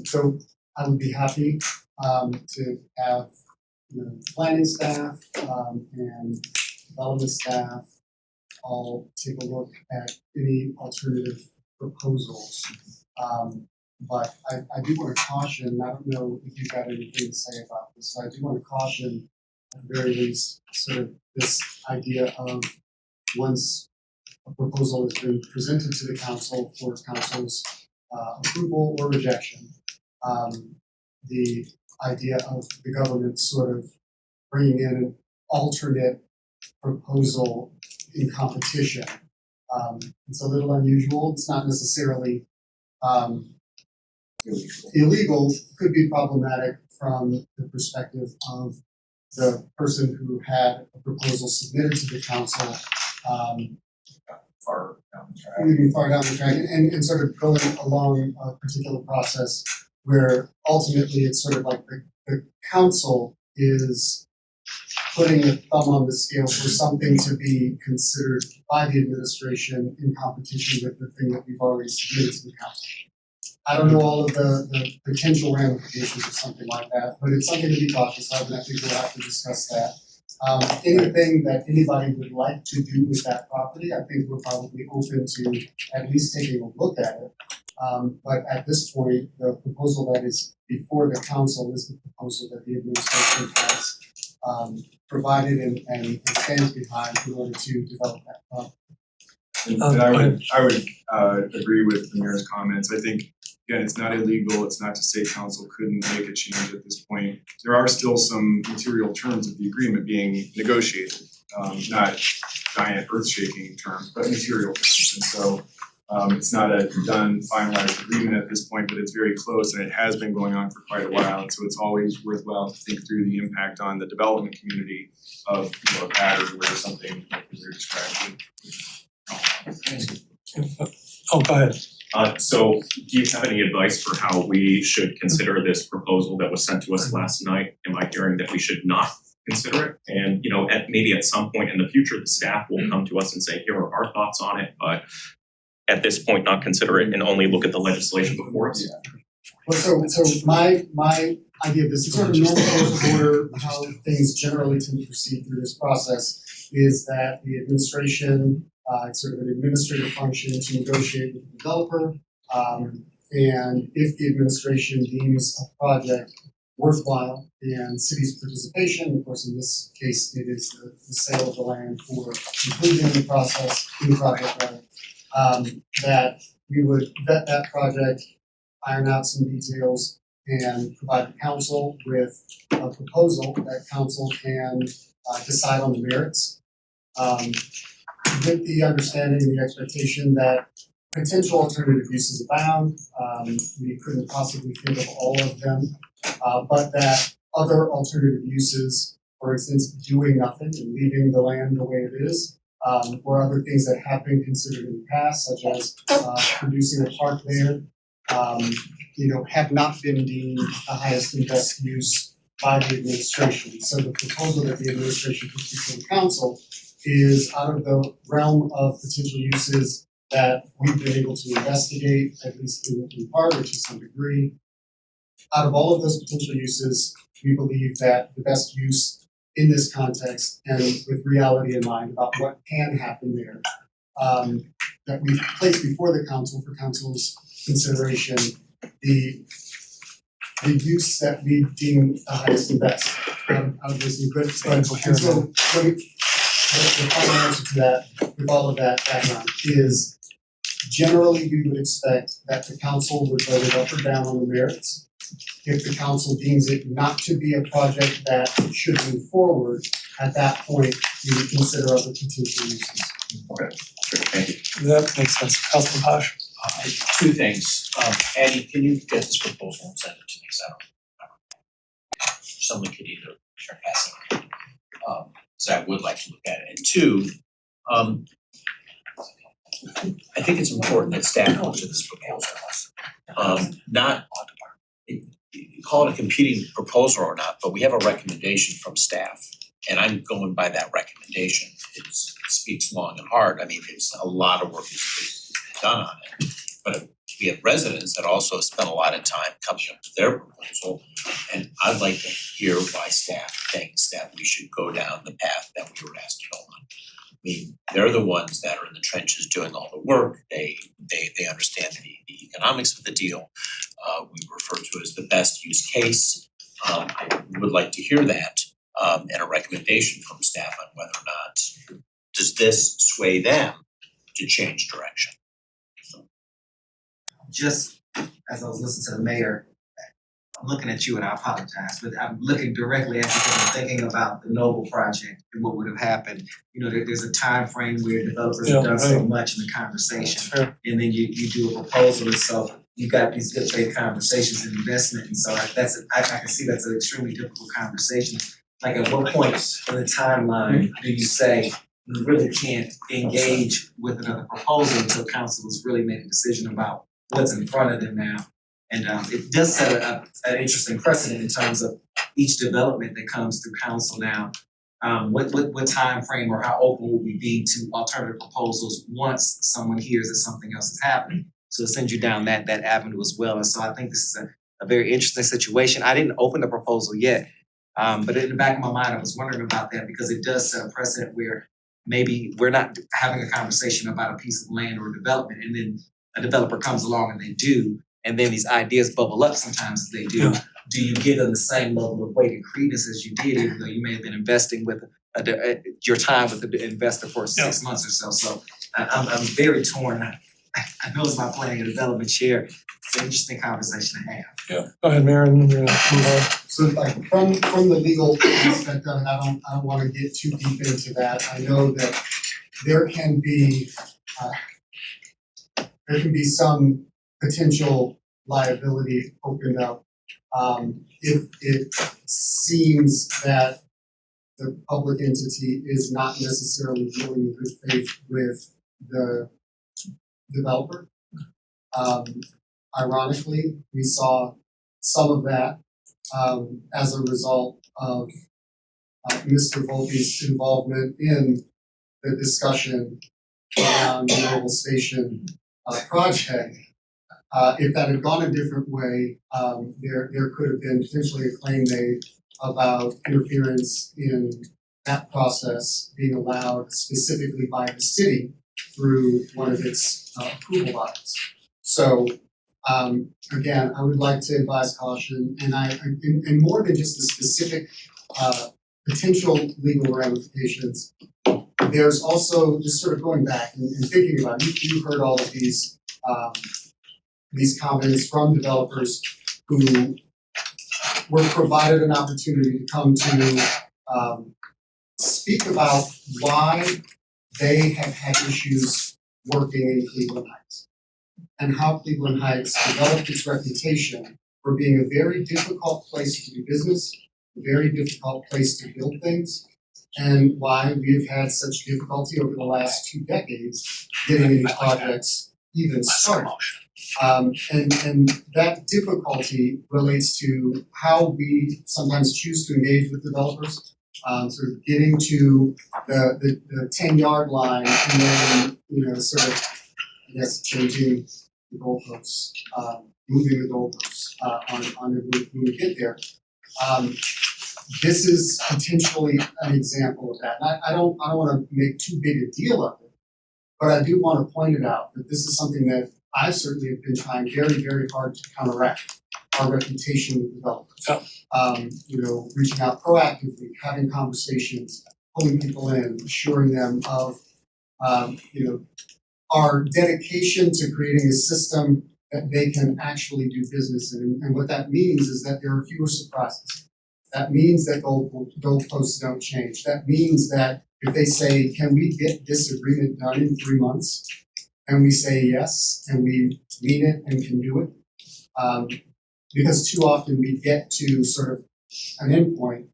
so I would be happy to have, planning staff and development staff all take a look at any alternative proposals. But I do wanna caution, I don't know if you've got anything to say about this, so I do wanna caution at the very least sort of this idea of once a proposal has been presented to the council for council's approval or rejection, the idea of the government sort of bringing in an alternate proposal in competition. It's a little unusual, it's not necessarily illegal, could be problematic from the perspective of the person who had a proposal submitted to the council, Far down the track. moving far down the track and sort of going along a particular process where ultimately it's sort of like the council is putting a thumb on the scale for something to be considered by the administration in competition with the thing that we've already submitted to the council. I don't know all of the potential ramifications of something like that, but it's something to be cautious of, and I think we'll have to discuss that. Anything that anybody would like to do with that property, I think we're probably open to at least taking a look at it. But at this point, the proposal that is before the council is the proposal that the administration has provided and stands behind in order to develop that property. And I would agree with the mayor's comments. I think, again, it's not illegal, it's not to say council couldn't make a change at this point. There are still some material terms of the agreement being negotiated, not giant earth-shaking terms, but material terms. And so it's not a done, finalized agreement at this point, but it's very close and it has been going on for quite a while. And so it's always worthwhile to think through the impact on the development community of, a pattern where something like you're describing. Oh, go ahead. So do you have any advice for how we should consider this proposal that was sent to us last night? Am I hearing that we should not consider it? And, maybe at some point in the future, the staff will come to us and say, here are our thoughts on it, but at this point, not consider it and only look at the legislation before us? Well, so my idea of this is sort of normal course of order, how things generally tend to proceed through this process is that the administration, it's sort of an administrative function to negotiate with the developer. And if the administration deems a project worthwhile and city's participation, of course, in this case, it is the sale of the land for inclusion in the process, in the project rather, that we would vet that project, iron out some details, and provide the council with a proposal that council can decide on the merits. With the understanding and the expectation that potential alternative uses abound, we couldn't possibly think of all of them, but that other alternative uses, for instance, doing nothing and leaving the land the way it is, or other things that have been considered in the past, such as producing a park there, have not been deemed the highest and best use by the administration. So the proposal that the administration puts before the council is out of the realm of potential uses that we've been able to investigate, at least in part or to some degree. Out of all of those potential uses, we believe that the best use in this context and with reality in mind about what can happen there, that we've placed before the council for council's consideration, the use that we deem the highest and best out of this new good. And so the final answer to that, with all of that background, is generally we would expect that the council would vote it up or down on the merits. If the council deems it not to be a project that should move forward, at that point, we would consider other potential uses. Okay, sure, thank you. That makes sense. Councilman Bosch? Two things. Andy, can you get this proposal and send it to me? 'Cause I don't. Someone could either start passing. because I would like to look at it. And two, I think it's important that staff looks at this proposal. Not, you call it a competing proposal or not, but we have a recommendation from staff. And I'm going by that recommendation. It speaks long and hard. I mean, it's a lot of work is done on it. But we have residents that also spend a lot of time coming up with their proposal. And I'd like to hear why staff thinks that we should go down the path that we were asked to go on. I mean, they're the ones that are in the trenches doing all the work. They understand the economics of the deal. We refer to it as the best use case. I would like to hear that and a recommendation from staff on whether or not does this sway them to change direction. Just as I was listening to the mayor, I'm looking at you and I apologize, but I'm looking directly at you because I'm thinking about the Noble project and what would have happened. You know, there's a time frame where developers have done so much in the conversation. And then you do a proposal, and so you've got these good faith conversations and investment, and so I can see that's an extremely difficult conversation. Like at what point in the timeline do you say you really can't engage with another proposal until council has really made a decision about what's in front of them now? And it does set an interesting precedent in terms of each development that comes through council now. What time frame or how open will we be to alternative proposals once someone hears that something else is happening? So it sends you down that avenue as well. And so I think this is a very interesting situation. I didn't open the proposal yet, but in the back of my mind, I was wondering about that because it does set a precedent where maybe we're not having a conversation about a piece of land or development, and then a developer comes along and they do, and then these ideas bubble up sometimes as they do. Do you give them the same level of weight and credence as you did, even though you may have been investing with your time with the investor for 6 months or so? So I'm very torn. I know it's my planning and development chair. It's an interesting conversation to have. Yeah, go ahead, Maren, and move on. So like from the legal aspect of it, I don't wanna get too deep into that. I know that there can be some potential liability opened up if it seems that the public entity is not necessarily dealing in good faith with the developer. Ironically, we saw some of that as a result of Mr. Volpe's involvement in the discussion around the Noble Station project. If that had gone a different way, there could have been potentially a claim made about interference in that process being allowed specifically by the city through one of its approval bodies. So again, I would like to advise caution, and more than just the specific potential legal ramifications, there's also just sort of going back and thinking about it. You heard all of these comments from developers who were provided an opportunity to come to speak about why they have had issues working in Cleveland Heights and how Cleveland Heights developed its reputation for being a very difficult place to do business, a very difficult place to build things, and why we've had such difficulty over the last 2 decades getting these projects even started. And that difficulty relates to how we sometimes choose to engage with developers, sort of getting to the 10-yard line and then, sort of, I guess, changing the goalposts, moving the goalposts on when we get there. This is potentially an example of that. And I don't want to make too big a deal of it, but I do want to point it out that this is something that I certainly have been trying very, very hard to counteract our reputation with developers. Reaching out proactively, having conversations, pulling people in, assuring them of, our dedication to creating a system that they can actually do business in. And what that means is that there are fewer surprises. That means that goalposts don't change. That means that if they say, can we get this agreement done in 3 months? And we say yes, and we mean it and can do it. Because too often we get to sort of an endpoint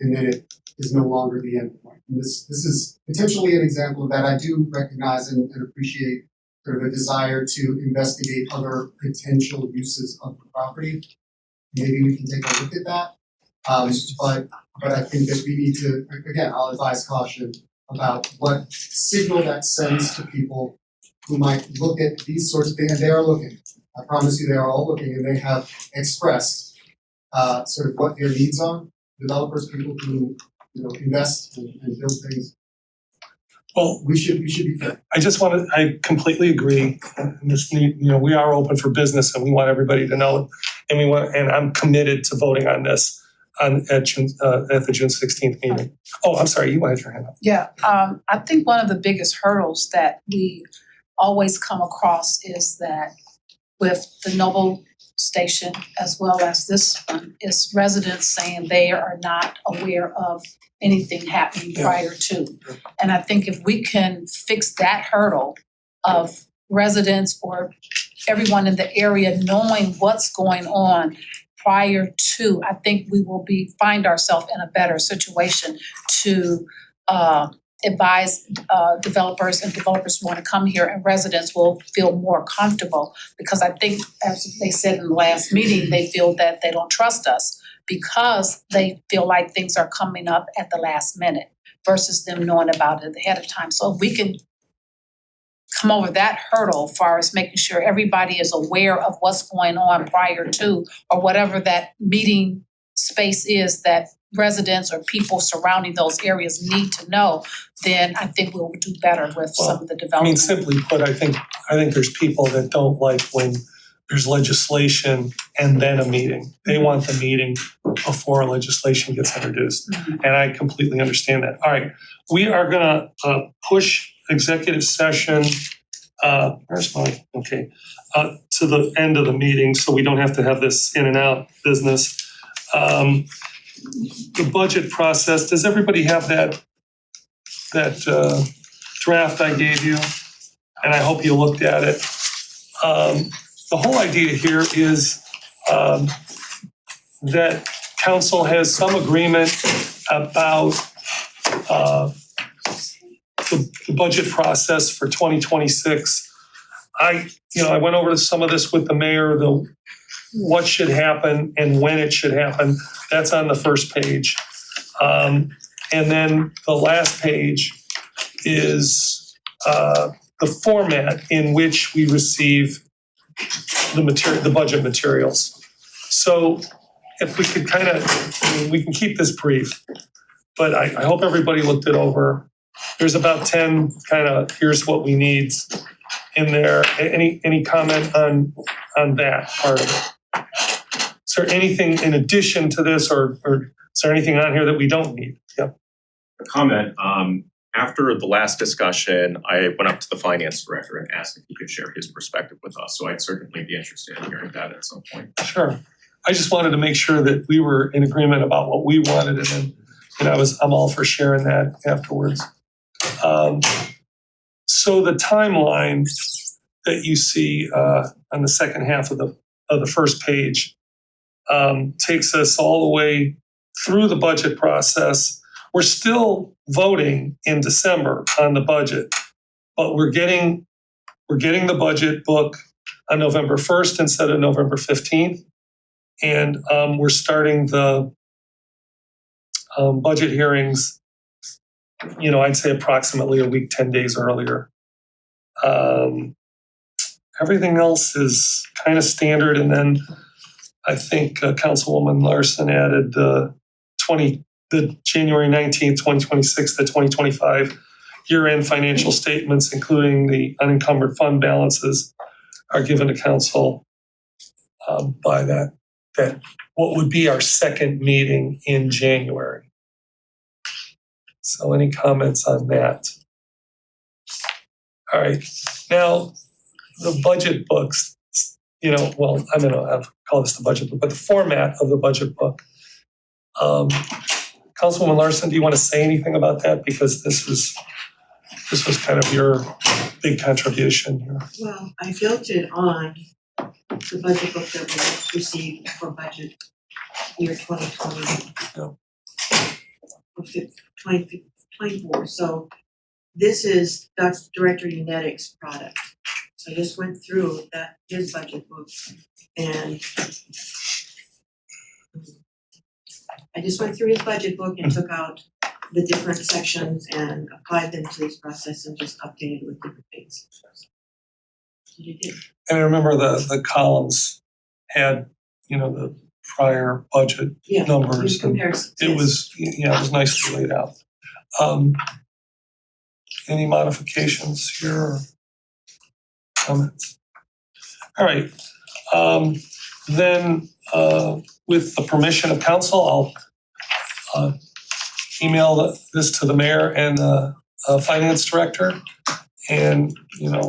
and then it is no longer the endpoint. And this is potentially an example of that. I do recognize and appreciate sort of a desire to investigate other potential uses of the property. Maybe we can take a look at that. But I think that we need to, again, I'll advise caution about what signal that sends to people who might look at these sorts of things, and they are looking. I promise you, they are all looking, and they have expressed sort of what their needs are. Developers, people who invest and build things. Well, we should be fair. I completely agree. And this need, we are open for business, and we want everybody to know, and I'm committed to voting on this at the June 16th meeting. Oh, I'm sorry, you had your hand up. Yeah, I think one of the biggest hurdles that we always come across is that with the Noble Station as well as this one, is residents saying they are not aware of anything happening prior to. And I think if we can fix that hurdle of residents or everyone in the area knowing what's going on prior to, I think we will find ourselves in a better situation to advise developers, and developers want to come here, and residents will feel more comfortable. Because I think, as they said in the last meeting, they feel that they don't trust us because they feel like things are coming up at the last minute versus them knowing about it ahead of time. So if we can come over that hurdle as far as making sure everybody is aware of what's going on prior to, or whatever that meeting space is that residents or people surrounding those areas need to know, then I think we'll do better with some of the development. Simply put, I think there's people that don't like when there's legislation and then a meeting. They want the meeting before legislation gets introduced. And I completely understand that. All right, we are gonna push executive session, to the end of the meeting, so we don't have to have this in and out business. The budget process, does everybody have that draft I gave you? And I hope you looked at it. The whole idea here is that council has some agreement about the budget process for 2026. I went over some of this with the mayor, what should happen and when it should happen. That's on the first page. And then the last page is the format in which we receive the budget materials. So if we could we can keep this brief, but I hope everybody looked it over. There's about 10 here's what we need in there. Any comment on that part of it? Is there anything in addition to this, or is there anything on here that we don't need? Yep. A comment, after the last discussion, I went up to the finance director and asked if he could share his perspective with us, so I'd certainly be interested in hearing that at some point. Sure. I just wanted to make sure that we were in agreement about what we wanted, and then I'm all for sharing that afterwards. So the timeline that you see on the second half of the first page takes us all the way through the budget process. We're still voting in December on the budget, but we're getting the budget book on November 1st instead of November 15th. And we're starting the budget hearings, I'd say approximately a week, 10 days earlier. Everything else is kind of standard. And then I think Councilwoman Larson added the January 19th, 2026 to 2025 year-end financial statements, including the unencumbered fund balances, are given to council by that what would be our second meeting in January. So any comments on that? All right, now the budget books, I'll call this the budget book, but the format of the budget book. Councilwoman Larson, do you want to say anything about that? Because this was kind of your big contribution here. Well, I built it on the budget book that we received for budget year 2020. Yeah. of 2024. So this is Director Unetic's product. So I just went through his budget book and took out the different sections and applied them to this process and just updated with different dates. That's what I did. And I remember the columns had, the prior budget Yeah, numbers in and comparison, it was, it was nicely laid out. Any modifications here or comments? All right, then with the permission of council, I'll email this to the mayor and finance director and,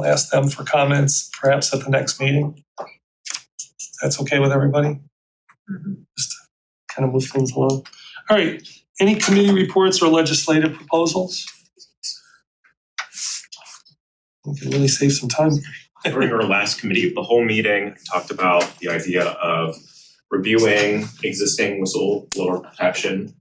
ask them for comments perhaps at the next meeting. That's okay with everybody? Just to kind of move things along. All right, any committee reports or legislative proposals? We can really save some time. During our last committee of the whole meeting, talked about the idea of reviewing existing whistleblower protection.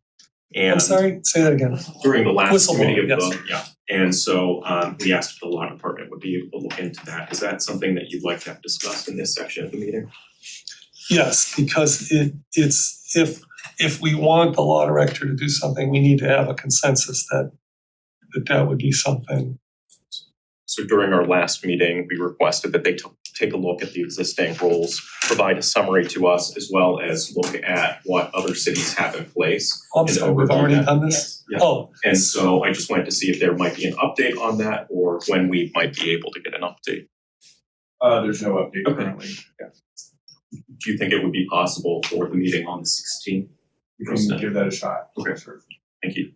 And I'm sorry, say that again. during the last committee of Whistleblower, the, and so we asked if the law department would be able to look into that. Is that something that you'd like to have discussed in this section of the meeting? Yes, because it's if we want the law director to do something, we need to have a consensus that would be something. So during our last meeting, we requested that they take a look at the existing rules, provide a summary to us, as well as look at what other cities have in place. I'm and sorry, we've overview already that. done this? Yeah. Oh, And so I just wanted to see if there might be an update on that or when we might be able to get an update. There's no update Okay. currently. Do you think it would be possible for the meeting on the 16th? We can give that a shot. Okay, Sure. thank you.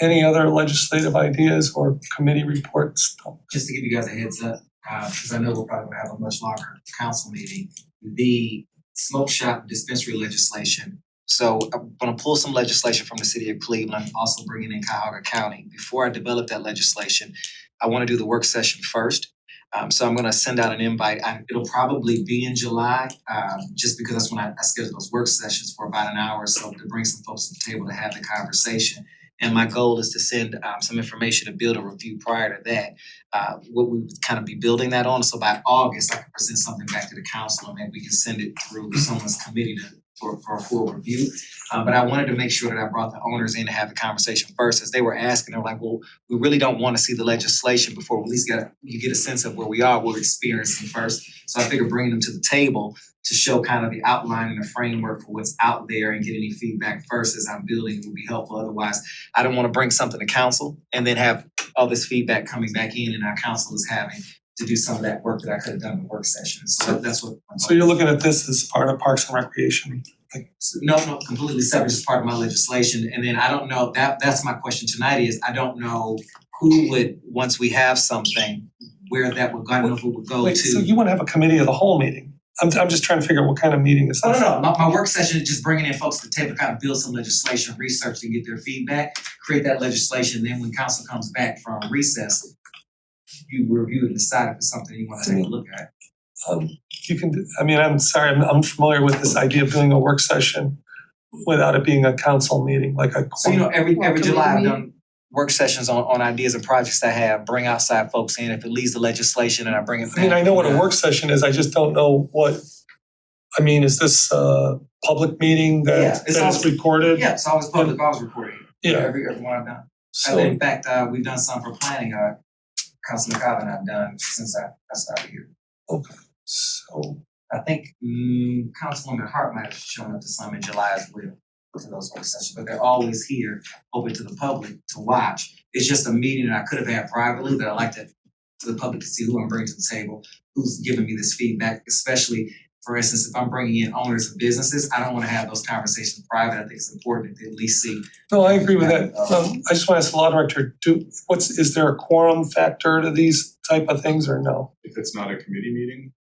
any other legislative ideas or committee reports? Just to give you guys a heads up, because I know we're probably gonna have a much longer council meeting, the smoke shop dispensary legislation. So I'm gonna pull some legislation from the city of Cleveland, also bringing in Cuyahoga County. Before I develop that legislation, I wanna do the work session first. So I'm gonna send out an invite. It'll probably be in July, just because that's when I schedule those work sessions for about an hour or so to bring some folks to the table to have the conversation. And my goal is to send some information to build a review prior to that. What we would kind of be building that on, so by August, I can present something back to the council and maybe we can send it through someone's committee for a full review. But I wanted to make sure that I brought the owners in to have the conversation first, as they were asking, they were like, well, we really don't wanna see the legislation before we at least you get a sense of where we are, what we're experiencing first. So I figured bringing them to the table to show kind of the outline and the framework for what's out there and get any feedback first as I'm building would be helpful. Otherwise, I don't wanna bring something to council and then have all this feedback coming back in and our council is having to do some of that work that I could have done in the work session. So that's what. So you're looking at this as part of Parks and Recreation? No, completely separate, just part of my legislation. And then I don't know, that's my question tonight is, I don't know who would, once we have something, where that would go, I don't know if it would go Wait, to. so you wanna have a committee of the whole meeting? I'm just trying to figure out what kind of meeting this is. No, my work session is just bringing in folks to the table, kind of build some legislation, research and get their feedback, create that legislation, then when council comes back from recess, you review and decide if it's something you wanna take a look at. You can, I'm sorry, I'm familiar with this idea of doing a work session without it being a council meeting, like a. So every Well, July I've committee done work sessions on ideas and projects I have, bring outside folks in, if it leads to legislation and I bring it back. I know what a work session is, I just don't know what, is this a public meeting Yeah, that it's is always- recorded? Yeah, it's always public, always recorded. Yeah. Every one I've done. So, In fact, we've done some for planning, Councilman Cobb and I've done since I started here. okay, so, I think Councilwoman Hart might have shown up to some in July as well, to those work sessions, but they're always here, open to the public to watch. It's just a meeting that I could have had privately, that I like to the public to see who I'm bringing to the table, who's giving me this feedback, especially, for instance, if I'm bringing in owners of businesses, I don't wanna have those conversations private. I think it's important to at least see. no, I agree with that. I just want to ask the law director, is there a quorum factor to these type of things or no? If it's not a committee meeting,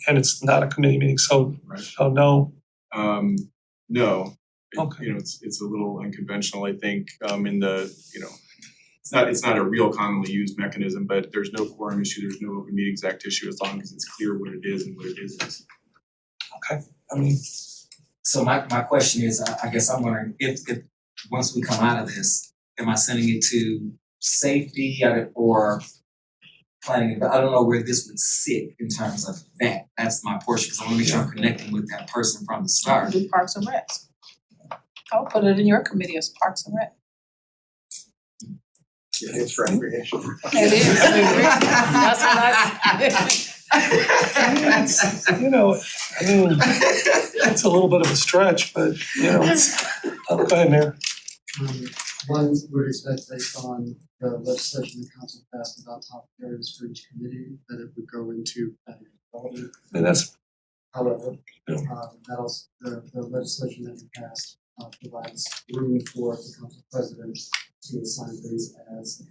And it's not a committee meeting, so, right? so no, No. Okay. It's a little unconventional, I think, in the, it's not a real commonly used mechanism, but there's no quorum issue, there's no Open Meetings Act issue as long as it's clear what it is and what it isn't. okay, So my question is, I guess I'm wondering if once we come out of this, am I sending it to safety or planning? I don't know where this would sit in terms of that. That's my portion, because I wanna make sure I'm connecting with that person from the start. Do Parks and Recs. I'll put it in your committee as Parks and Rec. It's recreation. It is. That's what I You know, I mean, it's a little bit of a stretch, but you know, go ahead, Mayor. One would expect based on the legislation the council passed about top areas for each committee, that it would go into planning and development. And that's, However, Yeah. that also, the legislation that you passed provides room for the council president to assign things as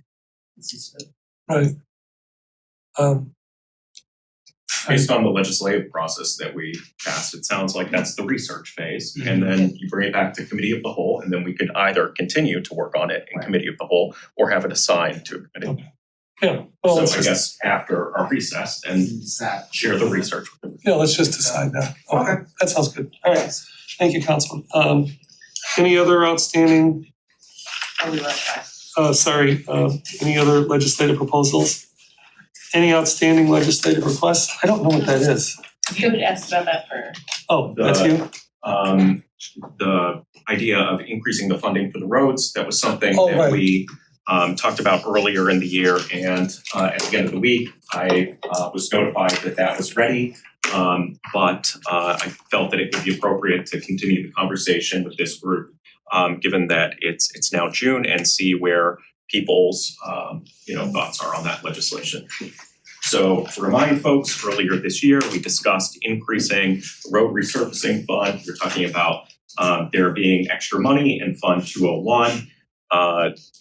he sees fit. right. Based on the legislative process that we passed, it sounds like that's the research phase. And then you bring it back to committee of the whole, and then we could either continue to work on it in committee of the whole or have it assigned to a committee. Yeah, well, let's So I just, guess after our recess and share the research with them. yeah, let's just decide that. Okay, that sounds good. All right, thank you, Councilman. Any other outstanding, I'll be right back. any other legislative proposals? Any outstanding legislative requests? I don't know what that is. You had asked about that for. Oh, that's you? The idea of increasing the funding for the roads, that was something Oh, that right. we talked about earlier in the year, and at the end of the week, I was notified that that was ready. But I felt that it would be appropriate to continue the conversation with this group, given that it's now June, and see where people's thoughts are on that legislation. So to remind folks, earlier this year, we discussed increasing the road resurfacing fund. We're talking about there being extra money in Fund 201.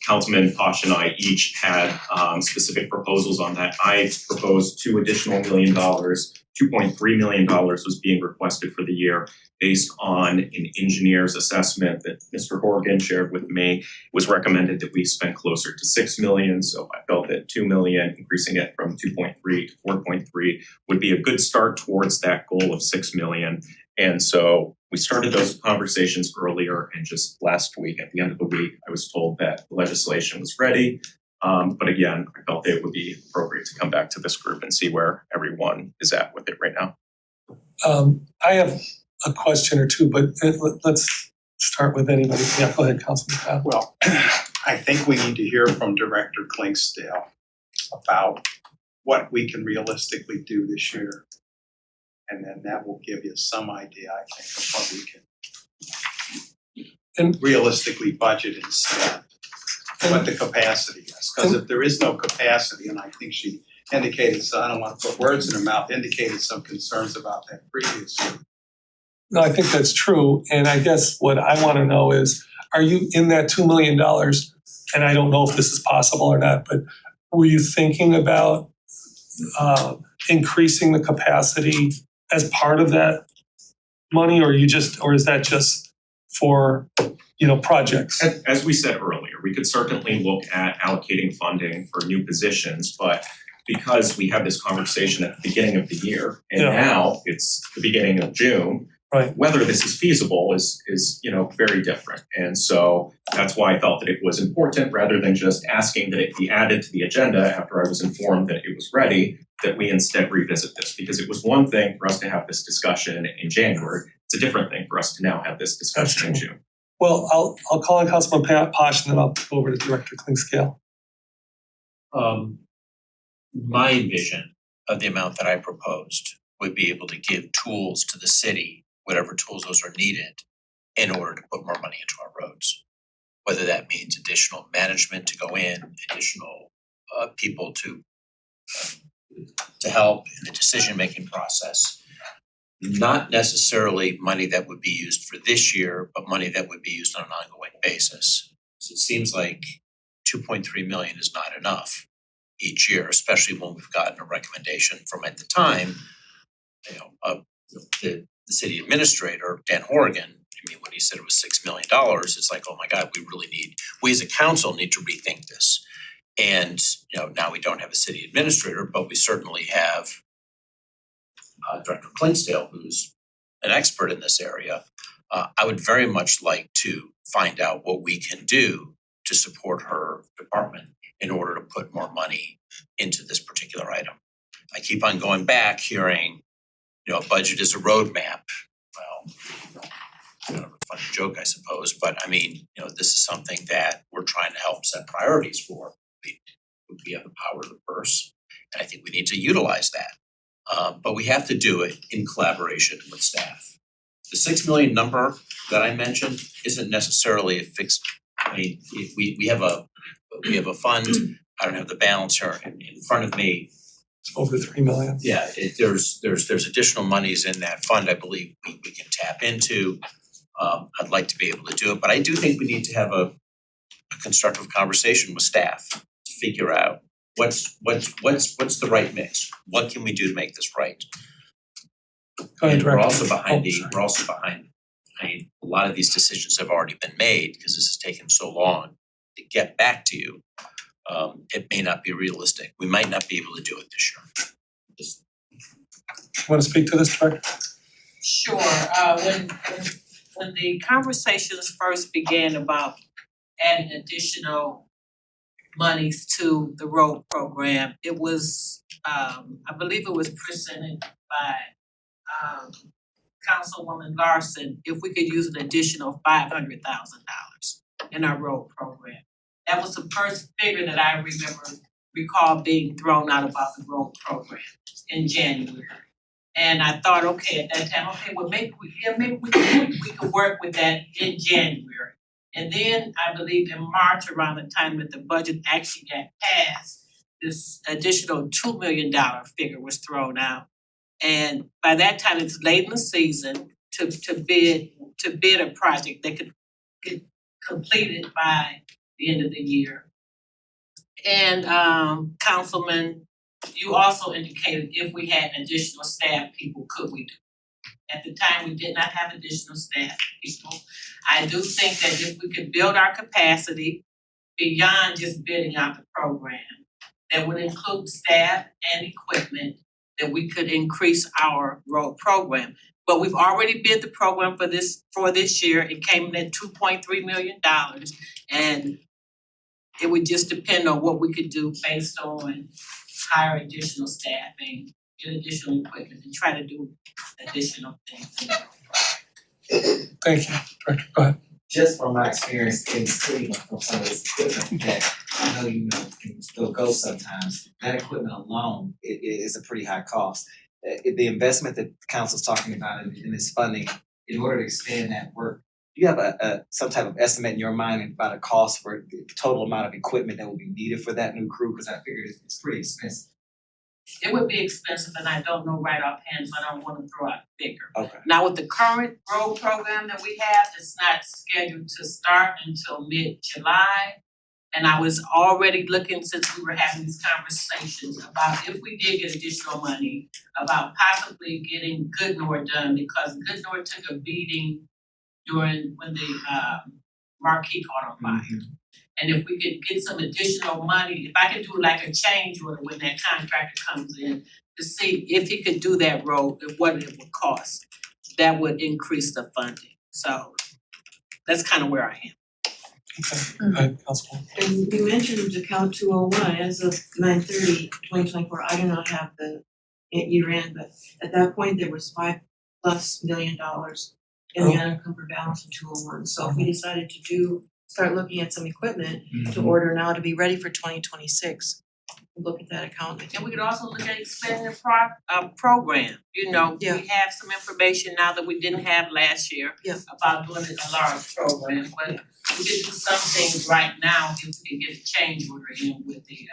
Councilman Posh and I each had specific proposals on that. I proposed $2 additional million. $2.3 million was being requested for the year based on an engineer's assessment that Mr. Horgan shared with me. It was recommended that we spend closer to $6 million, so I felt that $2 million, increasing it from 2.3 to 4.3 would be a good start towards that goal of $6 million. And so we started those conversations earlier, and just last week, at the end of the week, I was told that the legislation was ready. But again, I felt it would be appropriate to come back to this group and see where everyone is at with it right now. I have a question or two, but let's start with anybody. Yeah, go ahead, Councilman Powell. Well, I think we need to hear from Director Klingsdale about what we can realistically do this year. And then that will give you some idea, I think, of what we can realistically budget and spend, what the capacity is. Because if there is no capacity, and I think she indicated, so I don't want to put words in her mouth, indicated some concerns about that previously. No, I think that's true. And I guess what I want to know is, are you in that $2 million? And I don't know if this is possible or not, but were you thinking about increasing the capacity as part of that money, or is that just for, projects? As we said earlier, we could certainly look at allocating funding for new positions, but because we had this conversation at the beginning of the year, and now it's the beginning of June, right, whether this is feasible is very different. And so that's why I felt that it was important, rather than just asking that it be added to the agenda after I was informed that it was ready, that we instead revisit this. Because it was one thing for us to have this discussion in January, it's a different thing for us to now have this discussion in June. Well, I'll call on Councilman Posh, and then I'll go over to Director Klingscale. My vision of the amount that I proposed would be able to give tools to the city, whatever tools those are needed, in order to put more money into our roads. Whether that means additional management to go in, additional people to help in the decision-making process. Not necessarily money that would be used for this year, but money that would be used on an ongoing basis. So it seems like 2.3 million is not enough each year, especially when we've gotten a recommendation from, at the time, the city administrator, Dan Horgan. I mean, when he said it was $6 million, it's like, oh my God, we as a council need to rethink this. And, now we don't have a city administrator, but we certainly have Director Klingsdale, who's an expert in this area. I would very much like to find out what we can do to support her department in order to put more money into this particular item. I keep on going back hearing, a budget is a roadmap. Well, kind of a funny joke, I suppose, but I mean, this is something that we're trying to help set priorities for. We have the power of the purse, and I think we need to utilize that. But we have to do it in collaboration with staff. The 6 million number that I mentioned isn't necessarily a fixed, I mean, we have a fund, I don't have the balance here in front of me. Over 3 million. Yeah, there's additional monies in that fund, I believe we can tap into. I'd like to be able to do it, but I do think we need to have a constructive conversation with staff to figure out what's the right mix? What can we do to make this right? Go ahead, And we're Director. also behind Oh, I mean, a lot of these decisions have already been made because this has taken so long to get back to you. It may not be realistic. We might not be able to do it this year. Want to speak to this, Director? Sure, when the conversations first began about adding additional monies to the road program, it was, I believe it was presented by, Councilwoman Larson, if we could use an additional $500,000 in our road program. That was the first figure that I recall being thrown out about the road program in January. And I thought, okay, at that time, well, maybe we could work with that in January. And then I believe in March, around the time that the budget actually got passed, this additional $2 million figure was thrown out. And by that time, it's late in the season to bid a project that could get completed by the end of the year. And Councilman, you also indicated if we had additional staff people, could we do it? At the time, we did not have additional staff people. I do think that if we could build our capacity beyond just bidding out the program, that would include staff and equipment, that we could increase our road program. But we've already bid the program for this year. It came in at $2.3 million, and it would just depend on what we could do based on hire additional staffing, get additional equipment, and try to do additional things. Thank you, Director. Go ahead. Just from my experience in city from some of this equipment that I know can still go sometimes, that equipment alone is a pretty high cost. The investment that the council's talking about in this funding, in order to expand that work, do you have some type of estimate in your mind about a cost for the total amount of equipment that will be needed for that new crew? Because I figure it's pretty expensive. It would be expensive, and I don't know right offhand, so I don't wanna throw out a figure. Okay. Now, with the current road program that we have, it's not scheduled to start until mid-July. And I was already looking, since we were having these conversations, about if we did get additional money, about possibly getting Goodnor done, because Goodnor took a beating when the marquee caught on fire. And if we could get some additional money, if I could do like a change order when that contractor comes in to see if he could do that road and what it would cost, that would increase the funding. So that's kind of where I am. Okay, go ahead, Councilwoman. And you mentioned account 201, as of 9/30/2024, I do not have the year end, but at that point, there was $5+ million in the unencumbered balance in 201. So if we decided to start looking at some equipment to order now to be ready for 2026, look at that account. And we could also look at expanding the program. We have some information now that we didn't have last year about doing a large program, but we could do some things right now if we could get a change order in with the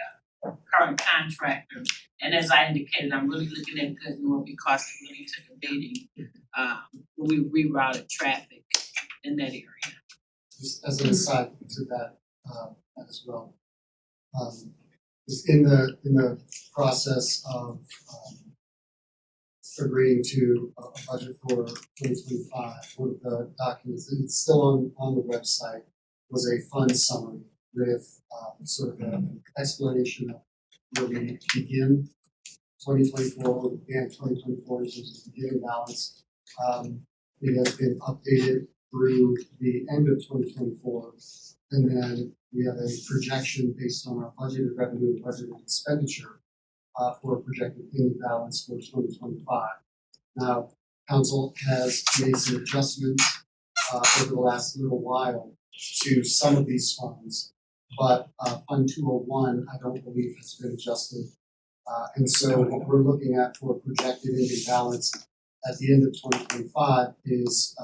current contractor. And as I indicated, I'm really looking at Goodnor because it really took a beating when we rerouted traffic in that area. Just as an aside to that as well. Just in the process of agreeing to a budget for 2025, one of the documents that it's still on the website was a fund summary with sort of an explanation of where we need to begin 2024, where we began 2024 in terms of beginning balance. It has been updated through the end of 2024. And then we have a projection based on our budgeted revenue and budgeted expenditure for a projected payment balance for 2025. Now, council has made some adjustments over the last little while to some of these funds, but Fund 201, I don't believe has been adjusted. And so what we're looking at for a projected ending balance at the end of 2025 is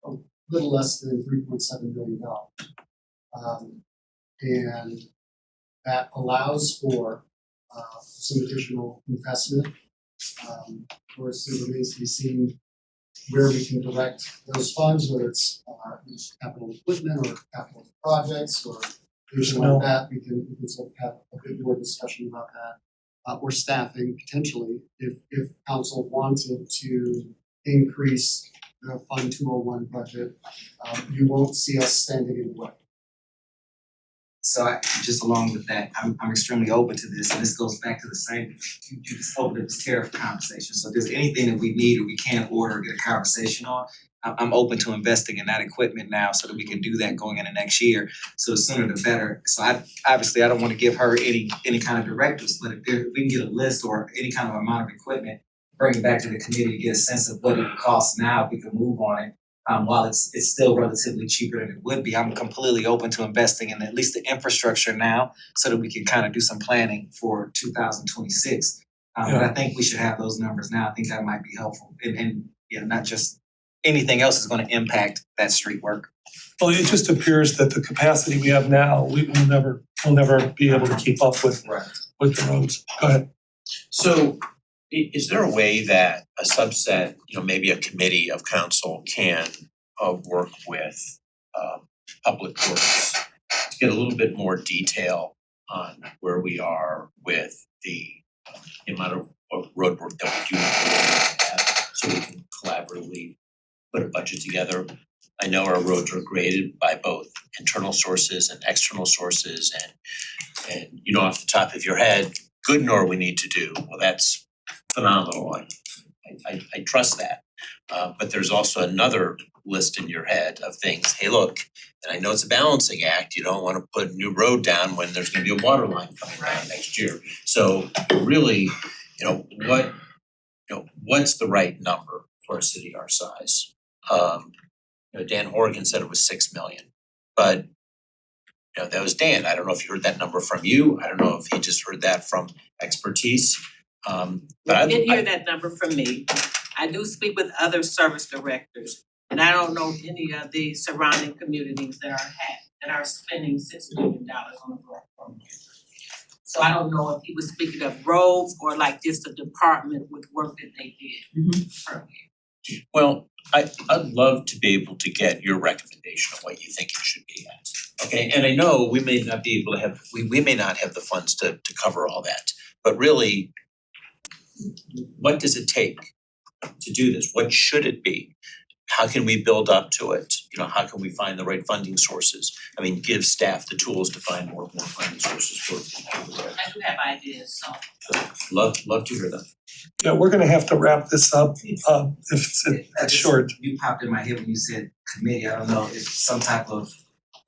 a little less than $3.7 million. And that allows for some additional investment. Of course, it remains to be seen where we can direct those funds, whether it's capital equipment or capital projects or anything like that. We can sort of have a bit more discussion about that. Or staffing potentially, if council wanted to increase the Fund 201 budget, you won't see us standing in the way. So just along with that, I'm extremely open to this, and this goes back to the same, you just opened up this tariff conversation. So if there's anything that we need or we can't order or get a conversation on, I'm open to investing in that equipment now so that we can do that going into next year. So the sooner the better. So obviously I don't want to give her any kind of directives, but if we can get a list or any kind of amount of equipment, bring it back to the committee to get a sense of what it would cost now, if we can move on it. While it's still relatively cheaper than it would be, I'm completely open to investing in at least the infrastructure now so that we can kind of do some planning for 2026. But I think we should have those numbers now. I think that might be helpful. And you know, not just anything else is going to impact that street work. Well, it just appears that the capacity we have now, we'll never be able to keep up with the roads. Go ahead. So is there a way that a subset, maybe a committee of council can work with Public Works to get a little bit more detail on where we are with the amount of road work that we do have, so we can collaboratively put a budget together? I know our roads are graded by both internal sources and external sources, and off the top of your head, good nor we need to do. Well, that's phenomenal. I trust that. But there's also another list in your head of things. Hey, look, and I know it's a balancing act. You don't want to put a new road down when there's going to be a water line coming down next year. So really, what's the right number for a city our size? Dan Horgan said it was 6 million, but that was Dan. I don't know if you heard that number from you. I don't know if he just heard that from expertise. But I did hear that number from me. I do speak with other service directors, and I don't know any of the surrounding communities that are spending $6 million on the road program. So I don't know if he was speaking of roads or like just a department with work that they did per year. Well, I'd love to be able to get your recommendation of what you think it should be at. Okay, and I know we may not be able to have, we may not have the funds to cover all that, but really, what does it take to do this? What should it be? How can we build up to it? How can we find the right funding sources? I mean, give staff the tools to find more funding sources for the road. I do have ideas, so. Love to hear them. Yeah, we're gonna have to wrap this up, if it's short. You popped in my head when you said committee. I don't know if some type of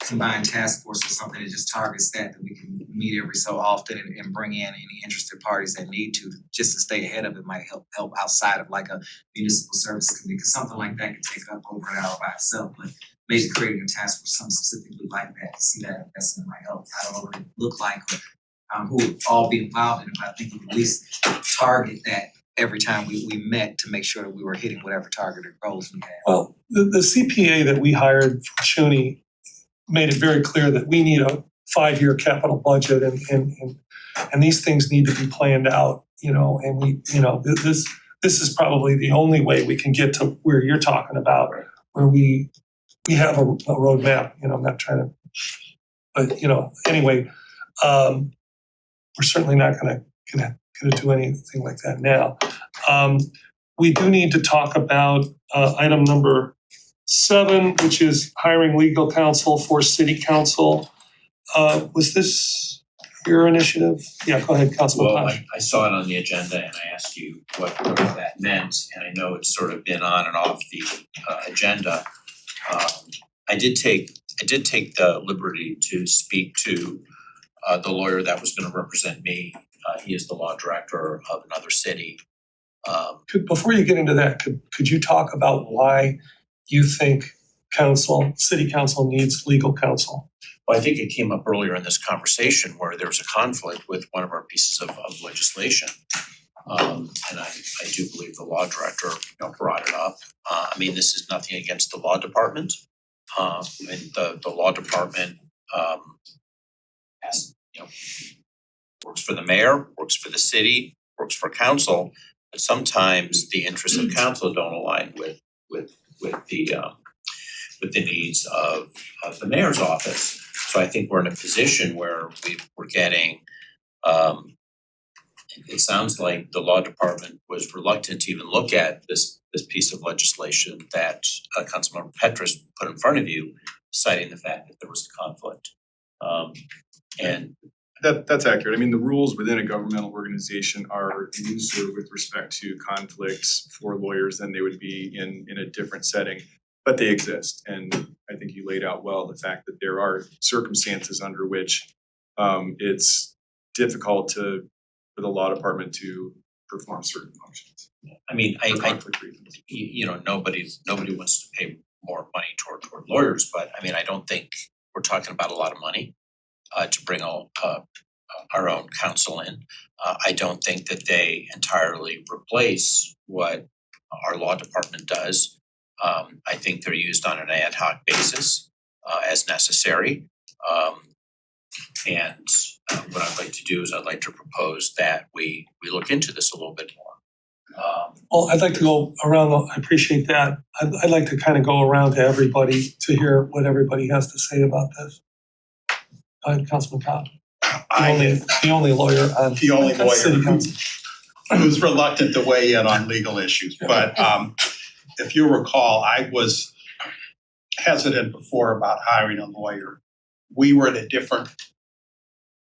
combined task force or something that just targets that we can meet every so often and bring in any interested parties that need to, just to stay ahead of it might help outside of like a municipal service committee, because something like that can take up over an hour by itself, but maybe creating a task force, something specifically like that, to see that investment might help. I don't know what it look like or who would all be involved in it, but I think we at least target that every time we met to make sure that we were hitting whatever targeted goals we had. Well, the CPA that we hired from CUNY made it very clear that we need a 5-year capital budget and these things need to be planned out, and we, this is probably the only way we can get to where you're talking about, where we have a roadmap, I'm not trying to, but anyway, we're certainly not gonna do anything like that now. We do need to talk about item number 7, which is hiring legal counsel for city council. Was this your initiative? Yeah, go ahead, Councilman Well, Pash. I saw it on the agenda and I asked you what that meant, and I know it's sort of been on and off the agenda. I did take the liberty to speak to the lawyer that was gonna represent me. He is the law director of another city. Before you get into that, could you talk about why you think city council needs legal counsel? Well, I think it came up earlier in this conversation where there was a conflict with one of our pieces of legislation. And I do believe the law director, brought it up. I mean, this is nothing against the law department. I mean, the law department, has, works for the mayor, works for the city, works for council, but sometimes the interests of council don't align with the needs of the mayor's office. So I think we're in a position where we're getting, it sounds like the law department was reluctant to even look at this piece of legislation that Councilmember Petrus put in front of you, citing the fact that there was a conflict. And That's accurate. I mean, the rules within a governmental organization are looser with respect to conflicts for lawyers than they would be in a different setting, but they exist. And I think you laid out well the fact that there are circumstances under which it's difficult for the law department to perform certain functions. I mean, for conflict reasons. nobody wants to pay more money toward lawyers, but I mean, I don't think we're talking about a lot of money to bring our own counsel in. I don't think that they entirely replace what our law department does. I think they're used on an ad hoc basis as necessary. And what I'd like to do is I'd like to propose that we look into this a little bit more. Well, I'd like to go around, I appreciate that. I'd like to kind of go around to everybody to hear what everybody has to say about this. Go ahead, Councilman Cobb. The only lawyer on The only lawyer city council. who's reluctant to weigh in on legal issues, but if you recall, I was hesitant before about hiring a lawyer. We were at a different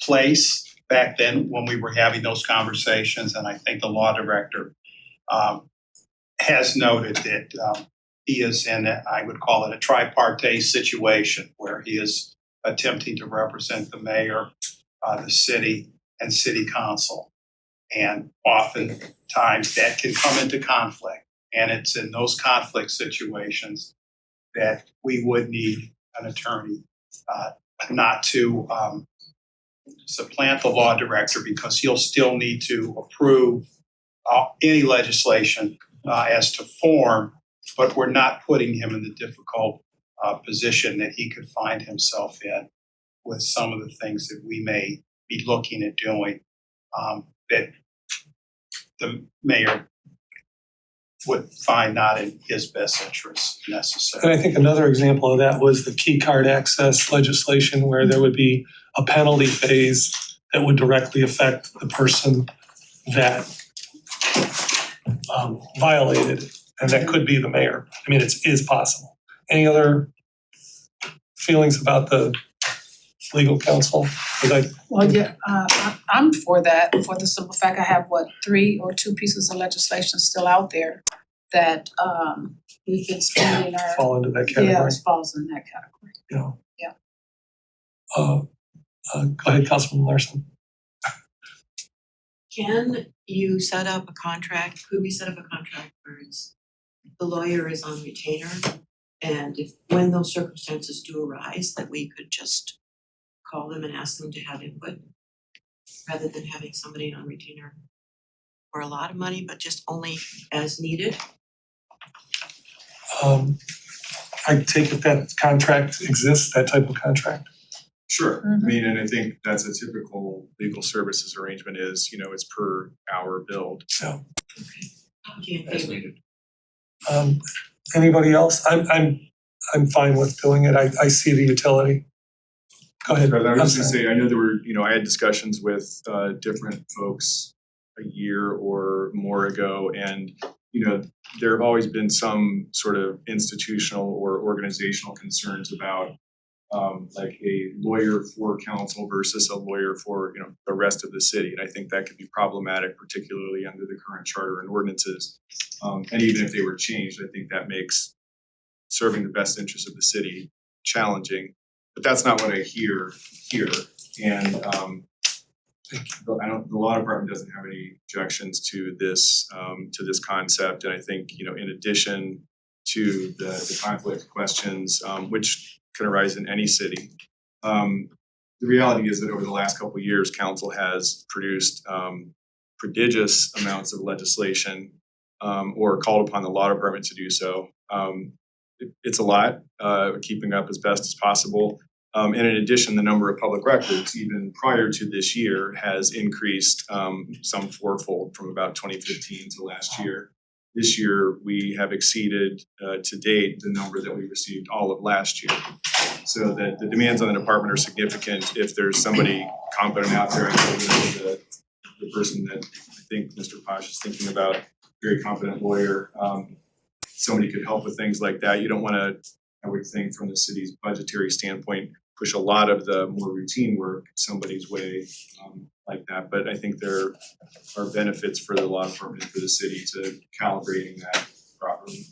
place back then when we were having those conversations, and I think the law director has noted that he is in, I would call it a tripartite situation, where he is attempting to represent the mayor, the city, and city council. And oftentimes that can come into conflict. And it's in those conflict situations that we would need an attorney, not to supplant the law director, because he'll still need to approve any legislation as to form, but we're not putting him in the difficult position that he could find himself in with some of the things that we may be looking at doing that the mayor would find not in his best interest necessarily. And I think another example of that was the key card access legislation, where there would be a penalty phase that would directly affect the person that violated it, and that could be the mayor. I mean, it is possible. Any other feelings about the legal counsel? Well, yeah, I'm for that, for the simple fact I have, 3 or 2 pieces of legislation still out there that we can spend in our. Fall into that category. Yeah, it falls in that category. Yeah. Yeah. Go ahead, Councilman Larson. Can you set up a contract, could we set up a contract where the lawyer is on retainer? And when those circumstances do arise, that we could just call them and ask them to have input, rather than having somebody on retainer for a lot of money, but just only as needed? I take it that contract exists, that type of contract? Sure. I mean, and I think that's a typical legal services arrangement is, it's per hour billed. So. As needed. Anybody else? I'm fine with doing it. I see the utility. Go ahead. I was gonna say, I know there were, I had discussions with different folks a year or more ago, and there have always been some sort of institutional or organizational concerns about like a lawyer for council versus a lawyer for, the rest of the city. And I think that could be problematic, particularly under the current charter and ordinances. And even if they were changed, I think that makes serving the best interest of the city challenging. But that's not what I hear here. And the law department doesn't have any objections to this concept. And I think, in addition to the conflict questions, which can arise in any city. The reality is that over the last couple of years, council has produced prodigious amounts of legislation or called upon the law department to do so. It's a lot, keeping up as best as possible. And in addition, the number of public records, even prior to this year, has increased some fourfold from about 2015 to last year. This year, we have exceeded to date the number that we received all of last year. So that the demands on the department are significant. If there's somebody competent out there, I know that the person that I think Mr. Posh is thinking about, very competent lawyer, somebody could help with things like that. You don't wanna, I would think from the city's budgetary standpoint, push a lot of the more routine work somebody's way like that. But I think there are benefits for the law department, for the city to calibrating that properly.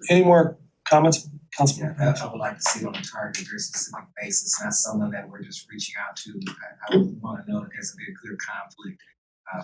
Any more comments, Councilman? Yeah, I would like to see it on a target, very specific basis, not someone that we're just reaching out to. I would wanna know that there's a very clear conflict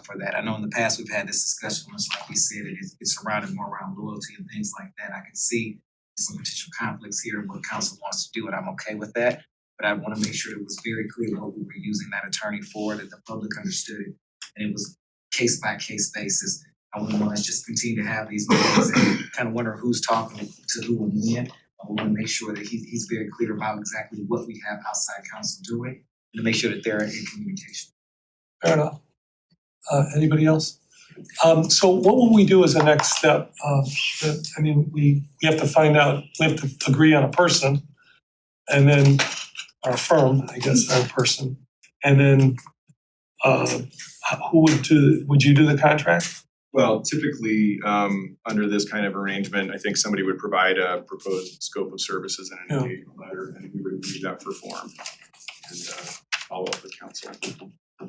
for that. I know in the past we've had this discussion, much like we said, it's surrounded more around loyalty and things like that. I can see some potential conflicts here and what council wants to do, and I'm okay with that. But I wanna make sure it was very clear what we were using that attorney for, that the public understood it, and it was case by case basis. I wouldn't wanna just continue to have these meetings and kind of wonder who's talking to who and when. I wanna make sure that he's very clear about exactly what we have outside council doing, and to make sure that they're in communication. Fair enough. Anybody else? So what will we do as a next step? We have to find out, we have to agree on a person, and then our firm, I guess, our person, and then who would you do the contract? Well, typically, under this kind of arrangement, I think somebody would provide a proposed scope of services and an engagement letter, and we would read that for form and follow up with council.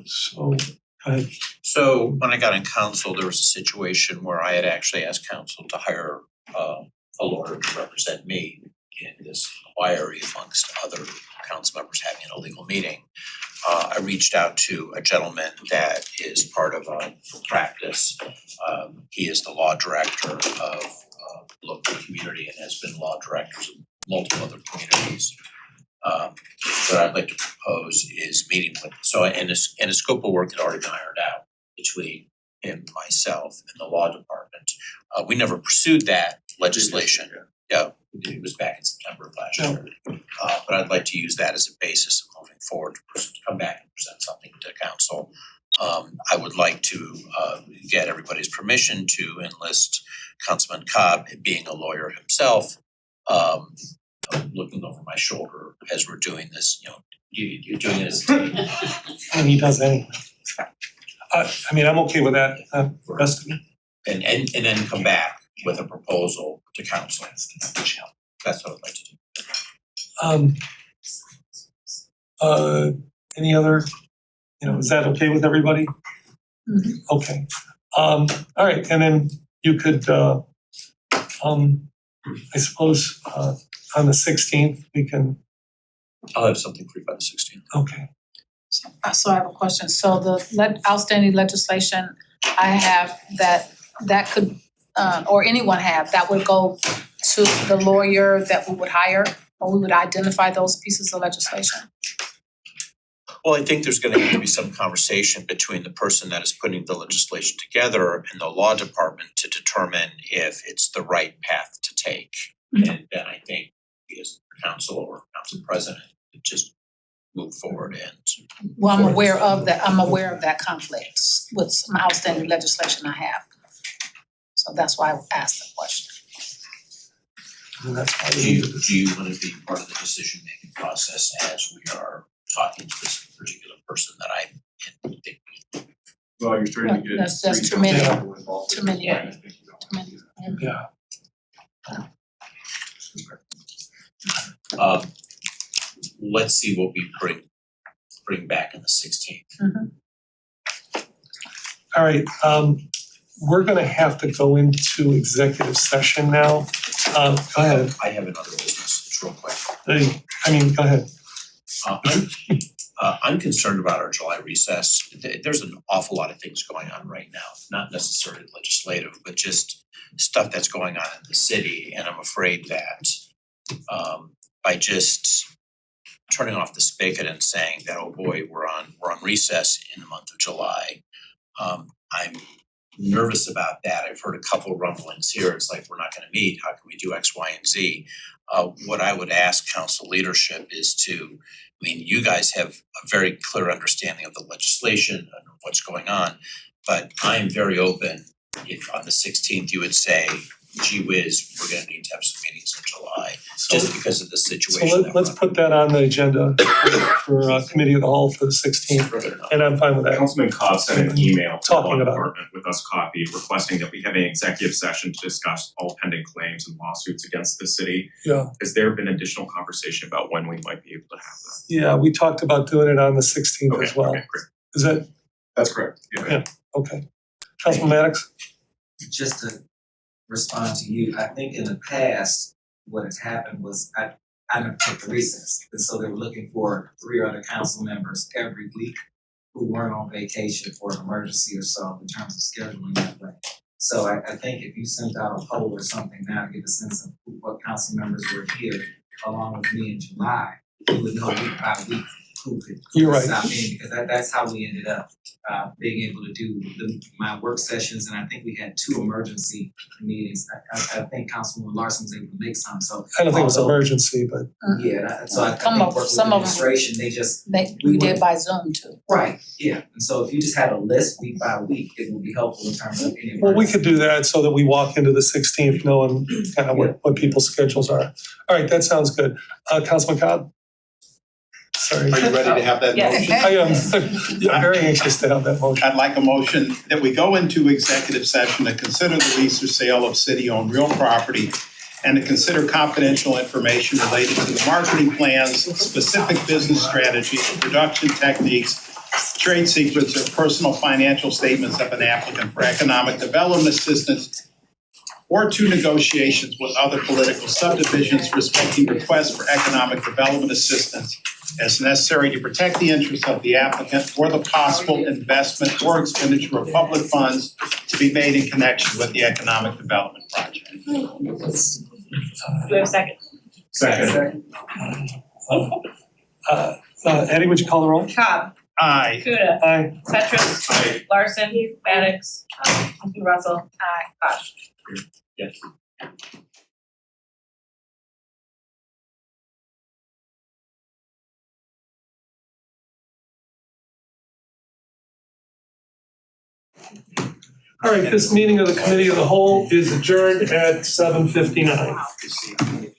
So, go ahead. So when I got in council, there was a situation where I had actually asked council to hire a lawyer to represent me in this inquiry amongst other council members having an illegal meeting. I reached out to a gentleman that is part of a practice. He is the law director of a local community and has been law directors of multiple other communities. What I'd like to propose is meeting with, so in a scope of work that already been ironed out between him, myself, and the law department. We never pursued that legislation. Yeah, it was back in September of last year. But I'd like to use that as a basis of moving forward to come back and present something to council. I would like to get everybody's permission to enlist Councilman Cobb, being a lawyer himself, looking over my shoulder as we're doing this, you're doing it as a team. And he does anyway. I'm okay with that, rest of it. And then come back with a proposal to council. That's what I'd like to do. Any other, is that okay with everybody? Okay. All right, and then you could, I suppose, on the 16th, we can. I'll have something for you by the 16th. Okay. So I have a question. So the outstanding legislation I have that could, or anyone have, that would go to the lawyer that we would hire, or we would identify those pieces of legislation? Well, I think there's gonna need to be some conversation between the person that is putting the legislation together and the law department to determine if it's the right path to take. And then I think we as council or council president just move forward and. Well, I'm aware of that conflict with some outstanding legislation I have. So that's why I asked the question. And that's why Do you wanna be part of the decision making process as we are talking to this particular person that I think? Well, you're trying to get. That's too three many. council members involved. Too many. I think you don't wanna do that. Yeah. let's see what we bring back in the 16th. All right, we're gonna have to go into executive session now. Go ahead. I have another business, it's real quick. Go ahead. I'm concerned about our July recess. There's an awful lot of things going on right now, not necessarily legislative, but just stuff that's going on in the city. And I'm afraid that by just turning off the spigot and saying that, oh boy, we're on recess in the month of July, I'm nervous about that. I've heard a couple of rumblings here. It's like, we're not gonna meet. How can we do X, Y, and Z? What I would ask council leadership is to, you guys have a very clear understanding of the legislation and what's going on, but I'm very open if on the 16th you would say, gee whiz, we're gonna need to have some meetings in July, just because of the situation So that let's put that on the agenda for committee of the whole for the 16th, and I'm fine with that. Councilman Cobb sent an email to the law Talking about it. department with us copied, requesting that we have an executive session to discuss all pending claims and lawsuits against the city. Yeah. Has there been additional conversation about when we might be able to have that? Yeah, we talked about doing it on the 16th as well. Okay, great. Is that, That's correct, yeah, okay. Councilman Maddox? Just to respond to you, I think in the past, what has happened was I never took the recess. And so they were looking for 3 other council members every week who weren't on vacation for an emergency or so in terms of scheduling that way. So I think if you sent out a poll or something now to get a sense of what council members were here along with me in July, you would know week by week who could You're right. stop in, because that's how we ended up being able to do my work sessions, and I think we had 2 emergency meetings. I think Councilwoman Larson was able to make some, so. I don't think it was although- emergency, but. Yeah, so I think Some of- work with some of them- administration, they just. We did by Zoom too. Right, yeah, and so if you just had a list week by week, it would be helpful in terms of any. Well, we could do that so that we walk into the 16th knowing kind of what people's schedules are. All right, that sounds good. Councilman Cobb? Sorry. Are you ready to have that Yes. motion? I am yeah, very anxious to have that motion. I'd like a motion that we go into executive session to consider the lease or sale of city-owned real property and to consider confidential information related to the marketing plans, specific business strategies, production techniques, trade secrets, or personal financial statements of an applicant for economic development assistance or to negotiations with other political subdivisions respecting requests for economic development assistance as necessary to protect the interests of the applicant or the possible investment or expenditure of public funds to be made in connection with the economic development project. Do we have a second? Second. Eddie, would you call the roll? Cobb, Aye. Kuda, Aye. Petrus, Aye. Larson, Maddox, Russell, Koch. Yes. All right, this meeting of the committee of the whole is adjourned at 7:59.